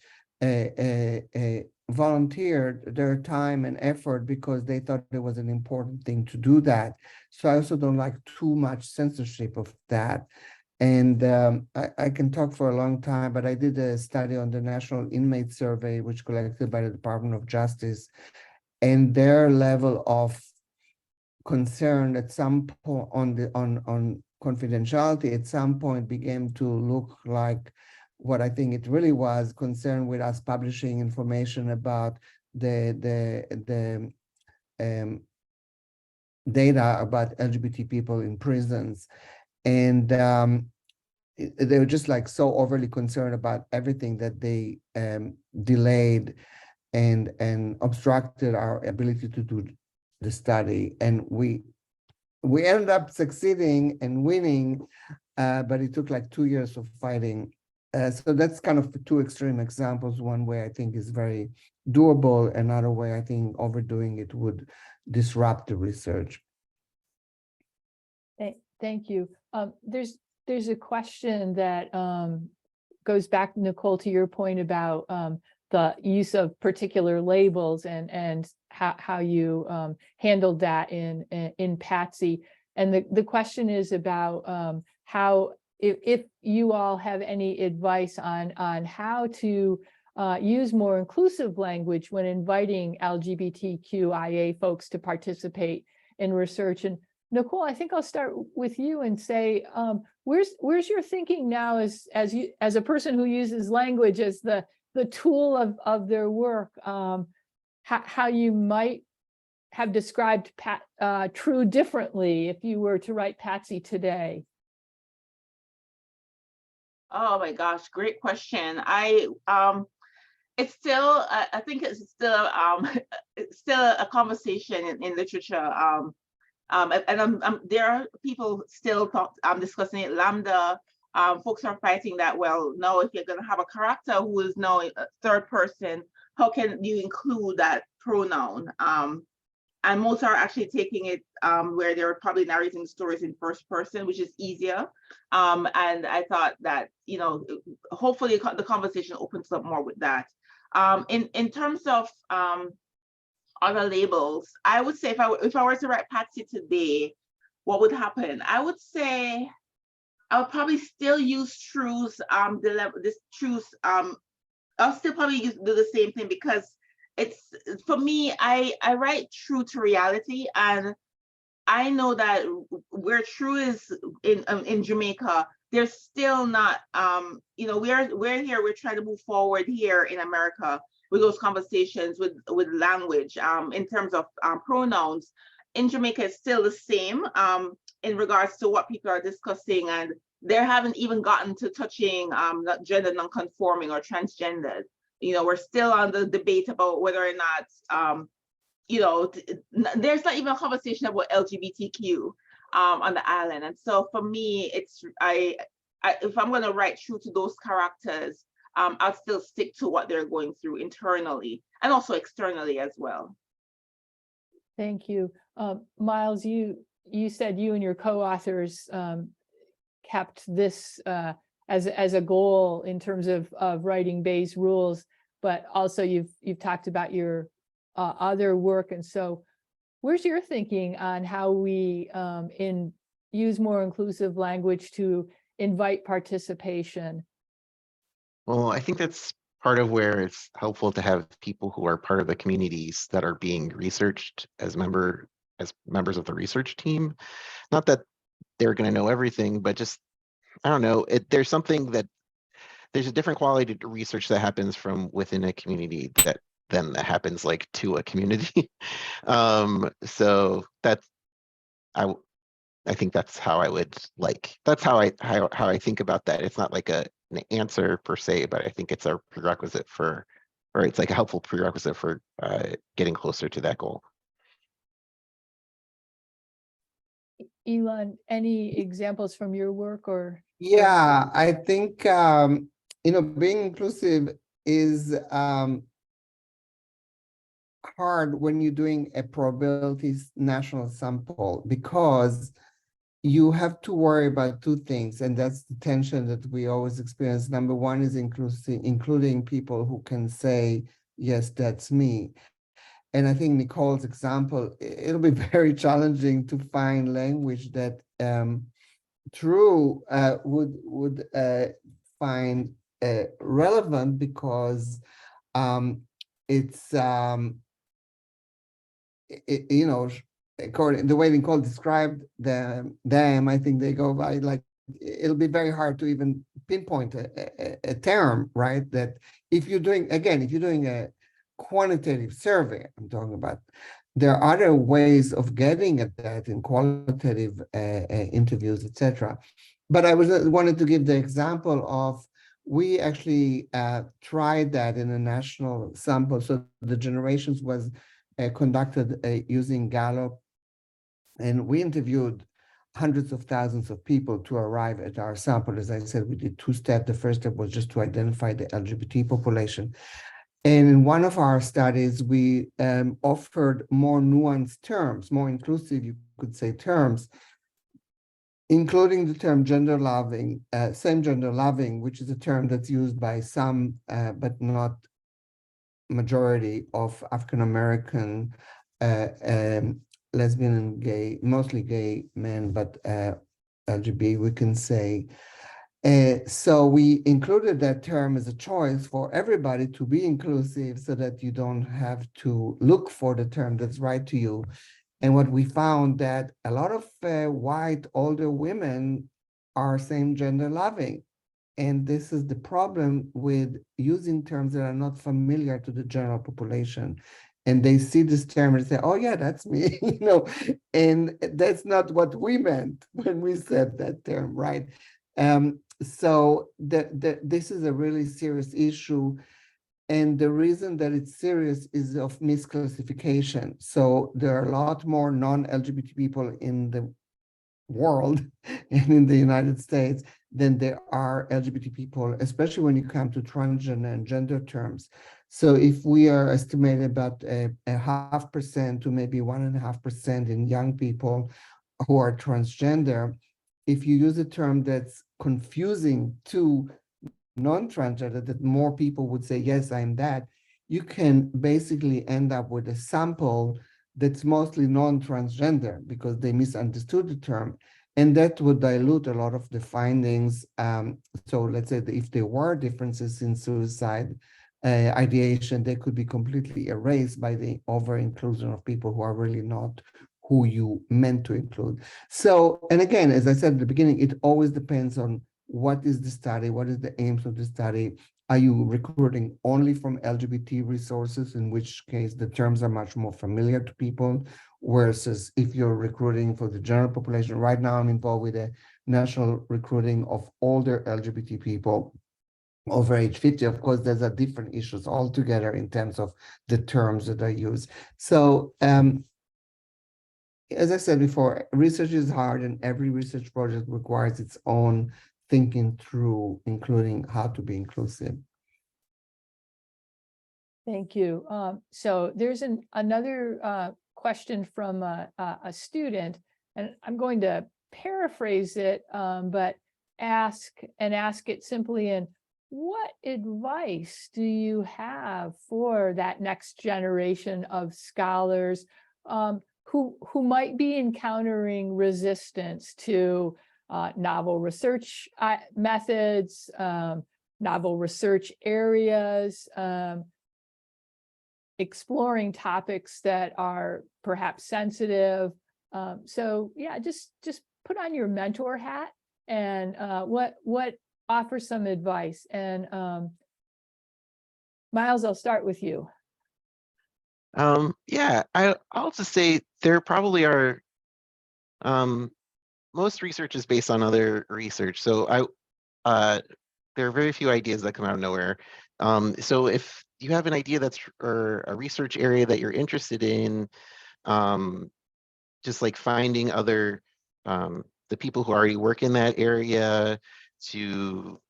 volunteered their time and effort because they thought it was an important thing to do that. So I also don't like too much censorship of that. And I can talk for a long time, but I did a study on the National Inmate Survey, which collected by the Department of Justice, and their level of concern at some point on confidentiality at some point began to look like what I think it really was, concerned with us publishing information about the data about LGBT people in prisons. And they were just like so overly concerned about everything that they delayed and obstructed our ability to do the study. And we ended up succeeding and winning, but it took like 2 years of fighting. So that's kind of two extreme examples. One way I think is very doable, another way I think overdoing it would disrupt the research. Thank you. There's a question that goes back, Nicole, to your point about the use of particular labels and how you handled that in Patsy. And the question is about how, if you all have any advice on how to use more inclusive language when inviting LGBTQIA folks to participate in research. And Nicole, I think I'll start with you and say, where's your thinking now as a person who uses language as the tool of their work, how you might have described True differently if you were to write Patsy today? Oh my gosh, great question. It's still, I think it's still it's still a conversation in literature. And there are people still discussing it. Lambda, folks are fighting that. Well, no, if you're going to have a character who is now a third person, how can you include that pronoun? And most are actually taking it where they're probably narrating stories in first person, which is easier. And I thought that, you know, hopefully the conversation opens up more with that. In terms of other labels, I would say if I were to write Patsy today, what would happen? I would say I would probably still use True's I'll still probably do the same thing, because it's, for me, I write true to reality, and I know that where True is in Jamaica, there's still not you know, we're here, we're trying to move forward here in America with those conversations with language in terms of pronouns. In Jamaica, it's still the same in regards to what people are discussing, and they haven't even gotten to touching gender nonconforming or transgendered. You know, we're still on the debate about whether or not you know, there's not even a conversation about LGBTQ on the island. And so for me, it's if I'm going to write true to those characters, I'll still stick to what they're going through internally and also externally as well. Thank you. Miles, you said you and your co-authors kept this as a goal in terms of writing Bayes rules, but also you've talked about your other work. And so where's your thinking on how we use more inclusive language to invite participation? Well, I think that's part of where it's helpful to have people who are part of the communities that are being researched as members of the research team. Not that they're going to know everything, but just, I don't know, there's a different quality to research that happens from within a community than that happens like to a community. So that's, I think that's how I would that's how I think about that. It's not like an answer per se, but I think it's a prerequisite or it's like a helpful prerequisite for getting closer to that goal. Elon, any examples from your work or? Yeah, I think, you know, being inclusive is hard when you're doing a probability national sample, because you have to worry about two things, and that's the tension that we always experience. Number one is including people who can say, yes, that's me. And I think Nicole's example, it'll be very challenging to find language that True would find relevant, because it's you know, according the way Nicole described them, I think they go by like, it'll be very hard to even pinpoint a term, right? That if you're doing a quantitative survey, I'm talking about, there are other ways of getting at that in qualitative interviews, etc. but I wanted to give the example of, we actually tried that in a national sample. So the generations was conducted using Gallup, and we interviewed hundreds of thousands of people to arrive at our sample. As I said, we did two steps. The first step was just to identify the LGBT population. And in one of our studies, we offered more nuanced terms, more inclusive, you could say, terms, including the term gender loving, same gender loving, which is a term that's used by some, but not majority of African American lesbian and gay, mostly gay men, but LGBT, we can say. So we included that term as a choice for everybody to be inclusive, so that you don't have to look for the term that's right to you. And what we found, that a lot of white older women are same gender loving. And this is the problem with using terms that are not familiar to the general population. And they see this term and say, oh yeah, that's me, and that's not what we meant when we said that term, right? So this is a really serious issue. And the reason that it's serious is of misclassification. So there are a lot more non-LGBT people in the world and in the United States than there are LGBT people, especially when you come to transgender and gender terms. So if we are estimating about a 0.5% to maybe 1.5% in young people who are transgender, if you use a term that's confusing to non-transgender, that more people would say, yes, I'm that, you can basically end up with a sample that's mostly non-transgender because they misunderstood the term. And that would dilute a lot of the findings. So let's say that if there were differences in suicide ideation, they could be completely erased by the over-inclusion of people who are really not who you meant to include. So, and again, as I said at the beginning, it always depends on what is the study, what is the aims of the study. Are you recruiting only from LGBT resources, in which case the terms are much more familiar to people, versus if you're recruiting for the general population. Right now, I'm involved with a national recruiting of older LGBT people over age 50. Of course, there's a different issues altogether in terms of the terms that are used. So, as I said before, research is hard, and every research project requires its own thinking through, including how to be inclusive. Thank you. So there's another question from a student, and I'm going to paraphrase it, but ask it simply in, what advice do you have for that next generation of scholars who might be encountering resistance to novel research methods, novel research areas, exploring topics that are perhaps sensitive? So yeah, just put on your mentor hat and what offer some advice. And Miles, I'll start with you. Yeah, I'll just say there probably are, most research is based on other research. So there are very few ideas that come out of nowhere. So if you have an idea or a research area that you're interested in, just like finding other, the people who already work in that area to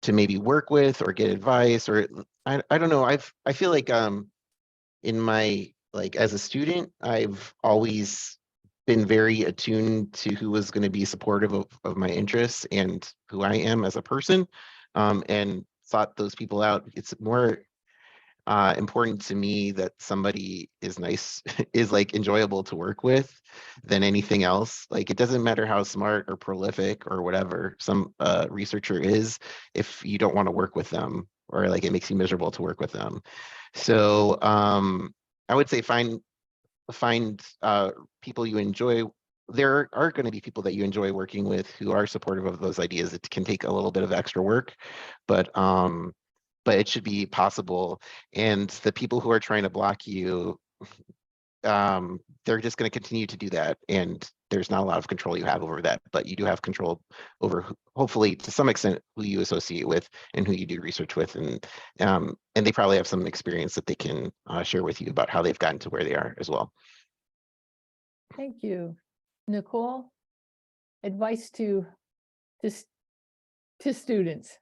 maybe work with or get advice, or I don't know. I feel like in my, like, as a student, I've always been very attuned to who was going to be supportive of my interests and who I am as a person, and sought those people out. It's more important to me that somebody is nice, is like enjoyable to work with than anything else. Like, it doesn't matter how smart or prolific or whatever some researcher is, if you don't want to work with them, or like it makes you miserable to work with them. So I would say find people you enjoy. There are going to be people that you enjoy working with who are supportive of those ideas. It can take a little bit of extra work, but it should be possible. And the people who are trying to block you, they're just going to continue to do that. And there's not a lot of control you have over that, but you do have control over, hopefully to some extent, who you associate with and who you do research with. And they probably have some experience that they can share with you about how they've gotten to where they are as well. Thank you. Nicole, advice to students.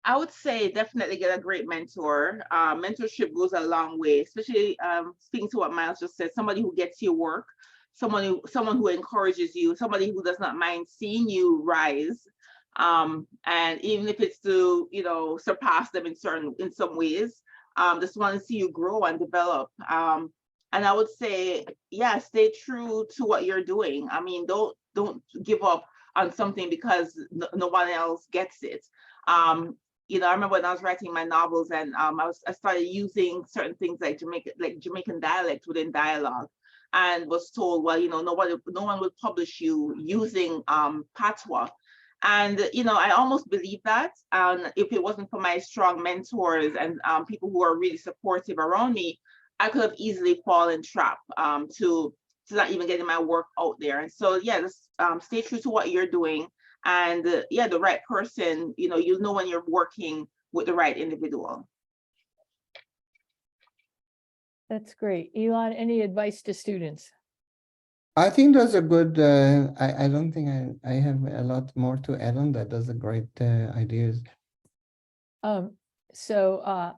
I would say definitely get a great mentor. Mentorship goes a long way, especially speaking to what Miles just said, somebody who gets your work, someone who encourages you, somebody who does not mind seeing you rise. And even if it's to, surpass them in some ways, just want to see you grow and develop. And I would say, yeah, stay true to what you're doing. I mean, don't give up on something because no one else gets it. I remember when I was writing my novels, and I started using certain things like Jamaican dialect within dialogue, and was told, well, no one will publish you using patois. And I almost believe that. If it wasn't for my strong mentors and people who are really supportive around me, I could have easily fallen trap to not even getting my work out there. And so, yeah, just stay true to what you're doing. And the right person, you'll know when you're working with the right individual. That's great. Elon, any advice to students? I think that's a good, I don't think I have a lot more to add on that. Those are great ideas. So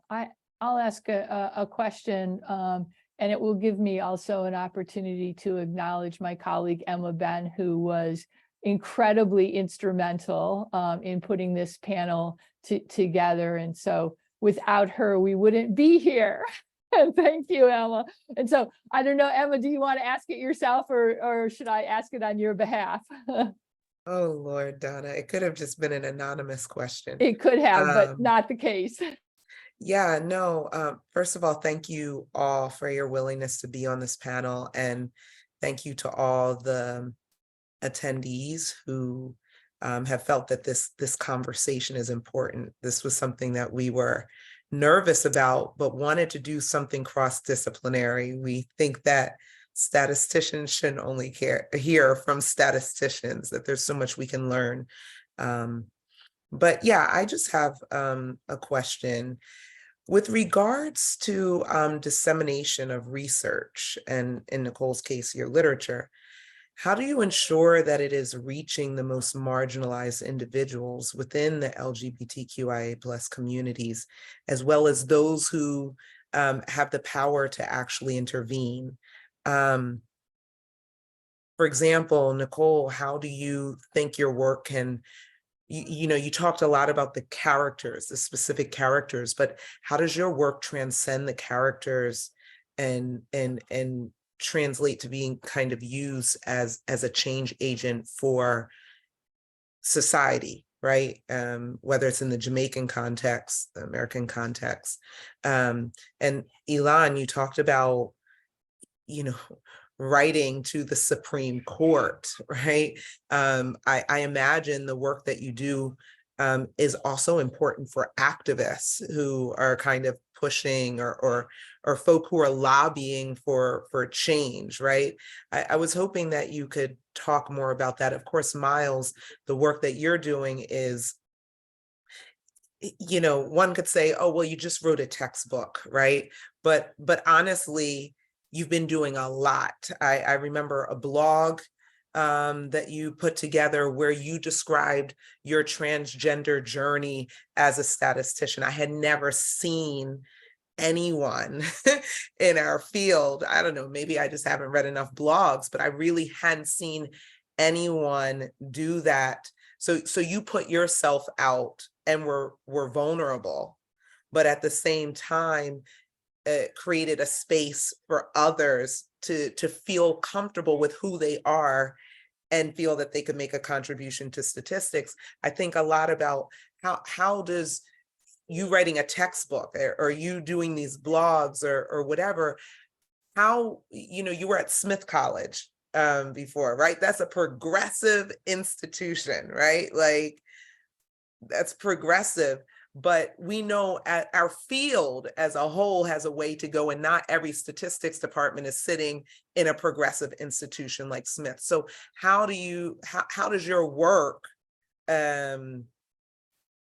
I'll ask a question, and it will give me also an opportunity to acknowledge my colleague Emma Ben, who was incredibly instrumental in putting this panel together. And so without her, we wouldn't be here. Thank you, Emma. And so I don't know, Emma, do you want to ask it yourself, or should I ask it on your behalf? Oh, Lord, Donna, it could have just been an anonymous question. It could have, but not the case. Yeah, no. First of all, thank you all for your willingness to be on this panel. And thank you to all the attendees who have felt that this conversation is important. This was something that we were nervous about, but wanted to do something cross-disciplinary. We think that statisticians shouldn't only hear from statisticians, that there's so much we can learn. But yeah, I just have a question. With regards to dissemination of research, and in Nicole's case, your literature, how do you ensure that it is reaching the most marginalized individuals within the LGBTQIA plus communities, as well as those who have the power to actually intervene? For example, Nicole, how do you think your work can, you talked a lot about the characters, the specific characters, but how does your work transcend the characters and translate to being kind of used as a change agent for society, right? Whether it's in the Jamaican context, the American context. And Elon, you talked about, writing to the Supreme Court, right? I imagine the work that you do is also important for activists who are kind of pushing or folk who are lobbying for change, right? I was hoping that you could talk more about that. Of course, Miles, the work that you're doing is, one could say, oh, well, you just wrote a textbook, right? But honestly, you've been doing a lot. I remember a blog that you put together where you described your transgender journey as a statistician. I had never seen anyone in our field. I don't know, maybe I just haven't read enough blogs, but I really hadn't seen anyone do that. So you put yourself out and were vulnerable, but at the same time, created a space for others to feel comfortable with who they are and feel that they could make a contribution to statistics. I think a lot about how does you writing a textbook or you doing these blogs or whatever, how, you were at Smith College before, right? That's a progressive institution, right? Like, that's progressive. but we know our field as a whole has a way to go, and not every statistics department is sitting in a progressive institution like Smith. So how does your work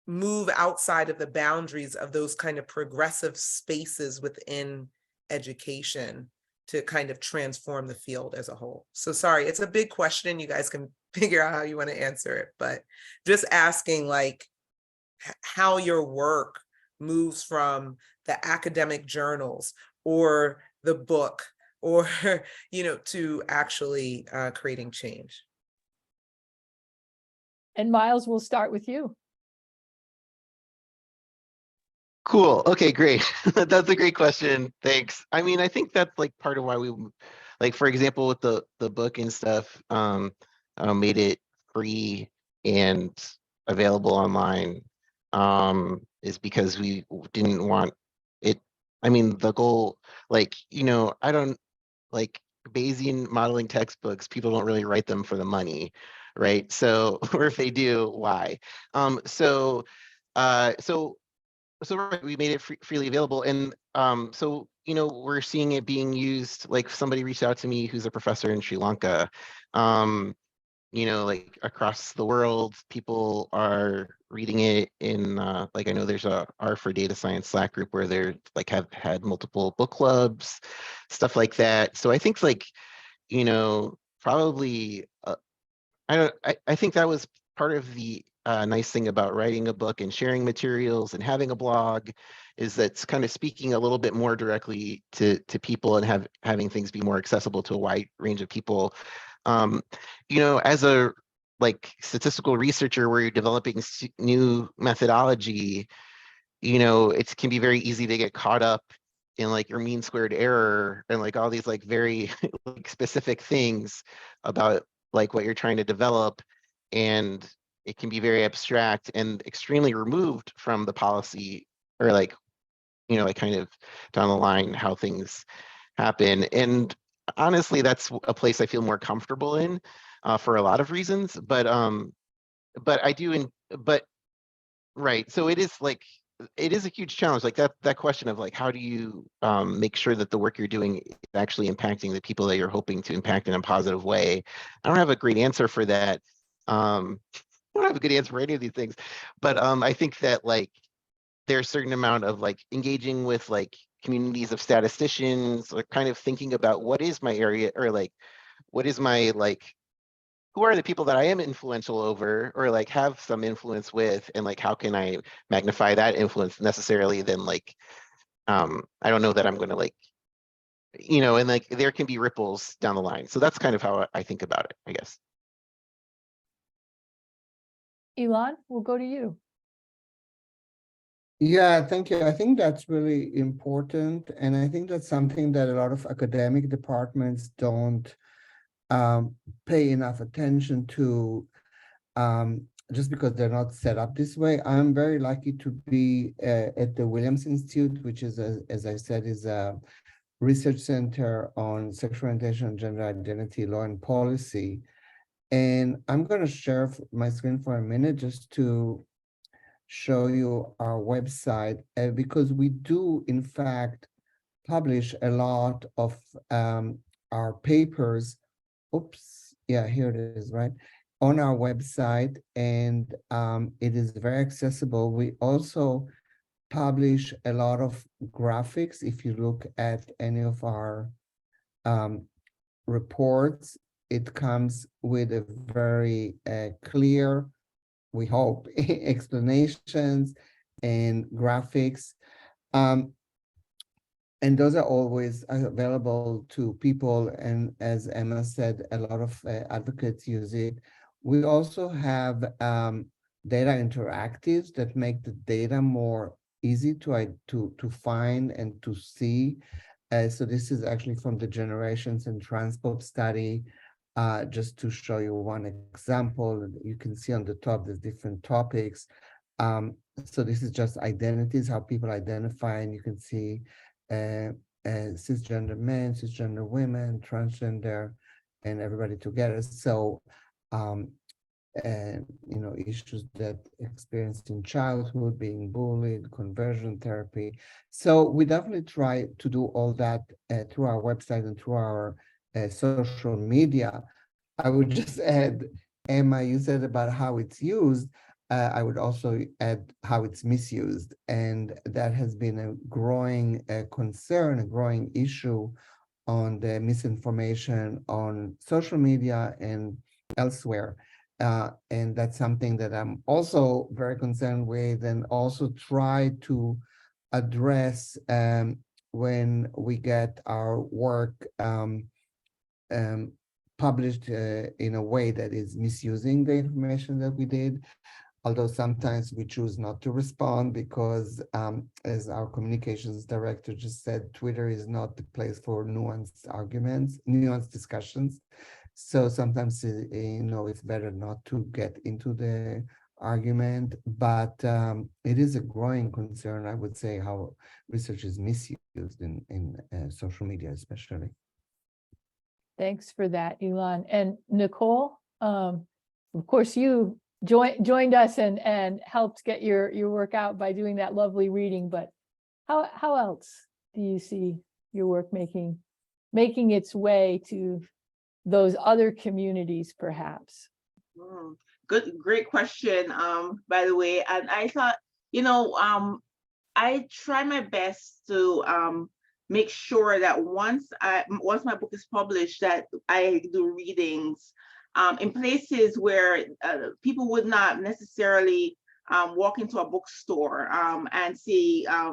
move outside of the boundaries of those kind of progressive spaces within education to kind of transform the field as a whole? So sorry, it's a big question. You guys can figure out how you want to answer it, but just asking like how your work moves from the academic journals or the book or, to actually creating change. And Miles, we'll start with you. Cool. Okay, great. That's a great question. Thanks. I mean, I think that's like part of why we, like, for example, with the book and stuff, made it free and available online, is because we didn't want it. I mean, the goal, like, I don't like Bayesian modeling textbooks, people don't really write them for the money, right? So, or if they do, why? So right, we made it freely available, and so we're seeing it being used. Like somebody reached out to me who's a professor in Sri Lanka. Like across the world, people are reading it in like I know there's a R for Data Science Slack group where they're like have had multiple book clubs, stuff like that. So I think like probably I think that was part of the nice thing about writing a book and sharing materials and having a blog, is that's kind of speaking a little bit more directly to people and having things be more accessible to a wide range of people. As a like statistical researcher where you're developing new methodology, it can be very easy to get caught up in like your mean squared error and like all these like very like specific things about like what you're trying to develop, and it can be very abstract and extremely removed from the policy, or like like kind of down the line how things happen. And honestly, that's a place I feel more comfortable in for a lot of reasons, but I do but right, so it is a huge challenge, like that question of like how do you make sure that the work you're doing is actually impacting the people that you're hoping to impact in a positive way. I don't have a great answer for that. I don't have a good answer for any of these things, but I think that like there's a certain amount of like engaging with like communities of statisticians, or kind of thinking about what is my area, or like what is my like who are the people that I am influential over, or like have some influence with, and like how can I magnify that influence necessarily then like I don't know that I'm going to like and like there can be ripples down the line. So that's kind of how I think about it, I guess. Elon, we'll go to you. Yeah, thank you. I think that's really important. And I think that's something that a lot of academic departments don't pay enough attention to, just because they're not set up this way. I'm very lucky to be at the Williams Institute, which is, as I said, is a research center on sexual orientation and gender identity, law and policy. And I'm going to share my screen for a minute just to show you our website, because we do, in fact, publish a lot of our papers. Oops, yeah, here it is, right? On our website, and it is very accessible. We also publish a lot of graphics. If you look at any of our reports, it comes with a very clear, we hope, explanations and graphics. And those are always available to people. And as Emma said, a lot of advocates use it. We also have data interactives that make the data more easy to find and to see. So this is actually from the Generations and Transport study. Just to show you one example, you can see on the top, there's different topics. So this is just identities, how people identify, and you can see cisgender men, cisgender women, transgender, and everybody together. So issues that experienced in childhood, being bullied, conversion therapy. So we definitely try to do all that through our website and through our social media. I would just add, Emma, you said about how it's used. I would also add how it's misused. And that has been a growing concern, a growing issue on the misinformation on social media and elsewhere. And that's something that I'm also very concerned with and also try to address when we get our work published in a way that is misusing the information that we did. Although sometimes we choose not to respond because, as our communications director just said, Twitter is not the place for nuanced arguments, nuanced discussions. So sometimes, it's better not to get into the argument, but it is a growing concern, I would say, how research is misused in social media, especially. Thanks for that, Ilan. And Nicole, of course, you joined us and helped get your work out by doing that lovely reading, but how else do you see your work making its way to those other communities, perhaps? Great question, by the way. And I thought, I try my best to make sure that once my book is published, that I do readings in places where people would not necessarily walk into a bookstore and see, a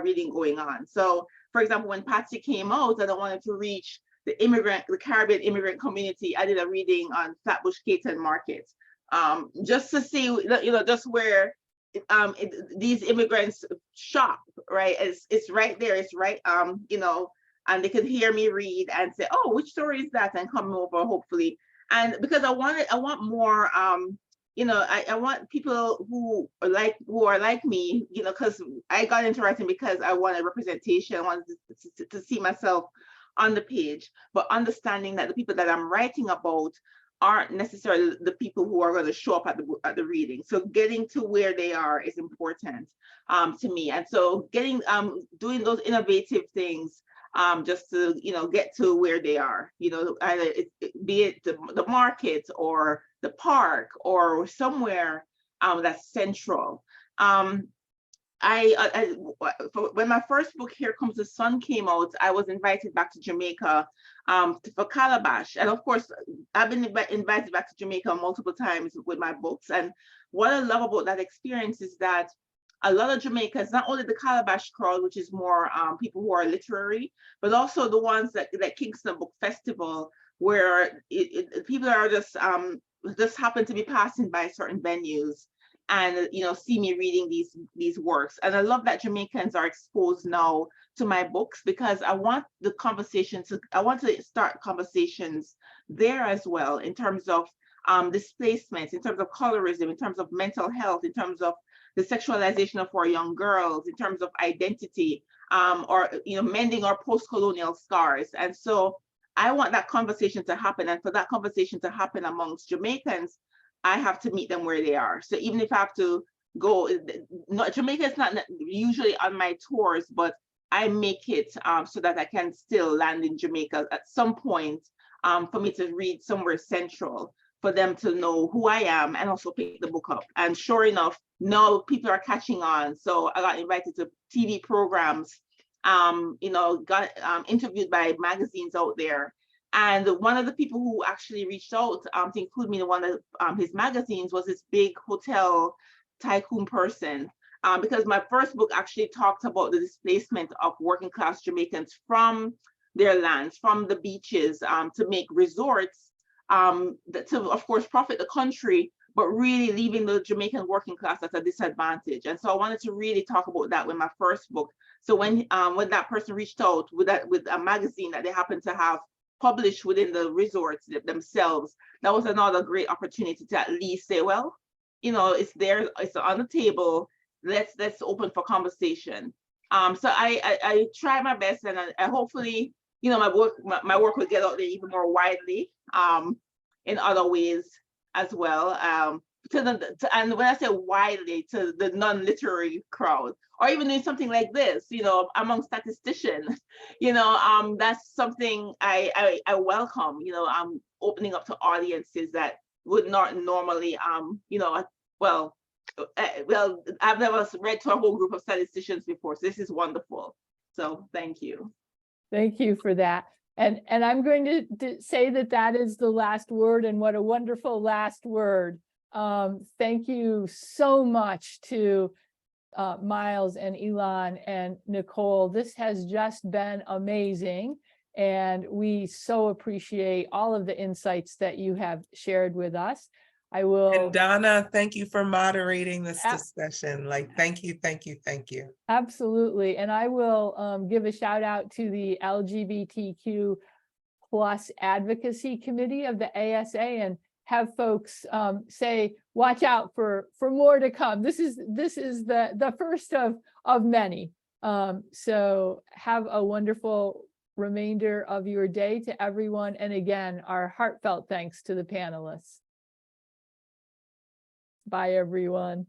reading going on. So, for example, when Patsy came out and I wanted to reach the Caribbean immigrant community, I did a reading on Flatbush Caton Market, just to see, just where these immigrants shop, right? It's right there. It's right, and they could hear me read and say, "Oh, which story is that?" and come over, hopefully. And because I want more, I want people who are like me, because I got into writing because I wanted representation. I wanted to see myself on the page, but understanding that the people that I'm writing about aren't necessarily the people who are going to show up at the reading. So getting to where they are is important to me. And so doing those innovative things just to get to where they are, either be it the market or the park or somewhere that's central. When my first book, Here Comes the Sun, came out, I was invited back to Jamaica for Calabash. And of course, I've been invited back to Jamaica multiple times with my books. And what I love about that experience is that a lot of Jamaicans, not only the Calabash crowd, which is more people who are literary, but also the ones that Kingston Book Festival, where people are just happen to be passing by certain venues and see me reading these works. And I love that Jamaicans are exposed now to my books, because I want to start conversations there as well, in terms of displacement, in terms of colorism, in terms of mental health, in terms of the sexualization of our young girls, in terms of identity, or mending our post-colonial scars. And so I want that conversation to happen, and for that conversation to happen amongst Jamaicans, I have to meet them where they are. So even if I have to go, Jamaica is not usually on my tours, but I make it so that I can still land in Jamaica at some point, for me to read somewhere central, for them to know who I am and also pick the book up. And sure enough, now people are catching on. So I got invited to TV programs, got interviewed by magazines out there. And one of the people who actually reached out to include me in one of his magazines was this big hotel tycoon person, because my first book actually talked about the displacement of working class Jamaicans from their lands, from the beaches, to make resorts, to, of course, profit the country, but really leaving the Jamaican working class at a disadvantage. And so I wanted to really talk about that with my first book. So when that person reached out with a magazine that they happened to have published within the resorts themselves, that was another great opportunity to at least say, well, it's there, it's on the table, let's open for conversation. So I try my best, and I hopefully, my work will get out there even more widely in other ways. as well. And when I say widely, to the non-literary crowd, or even doing something like this, among statisticians, that's something I welcome. I'm opening up to audiences that would not normally, well, I've never read to a whole group of statisticians before, so this is wonderful. So thank you. Thank you for that. And I'm going to say that is the last word, and what a wonderful last word. Thank you so much to Miles and Elon and Nicole. This has just been amazing. And we so appreciate all of the insights that you have shared with us. I will. And Donna, thank you for moderating this discussion. Thank you, thank you, thank you. Absolutely. And I will give a shout out to the LGBTQ+ advocacy committee of the ASA, and have folks say, watch out for more to come. This is the first of many. So have a wonderful remainder of your day to everyone. And again, our heartfelt thanks to the panelists. Bye, everyone.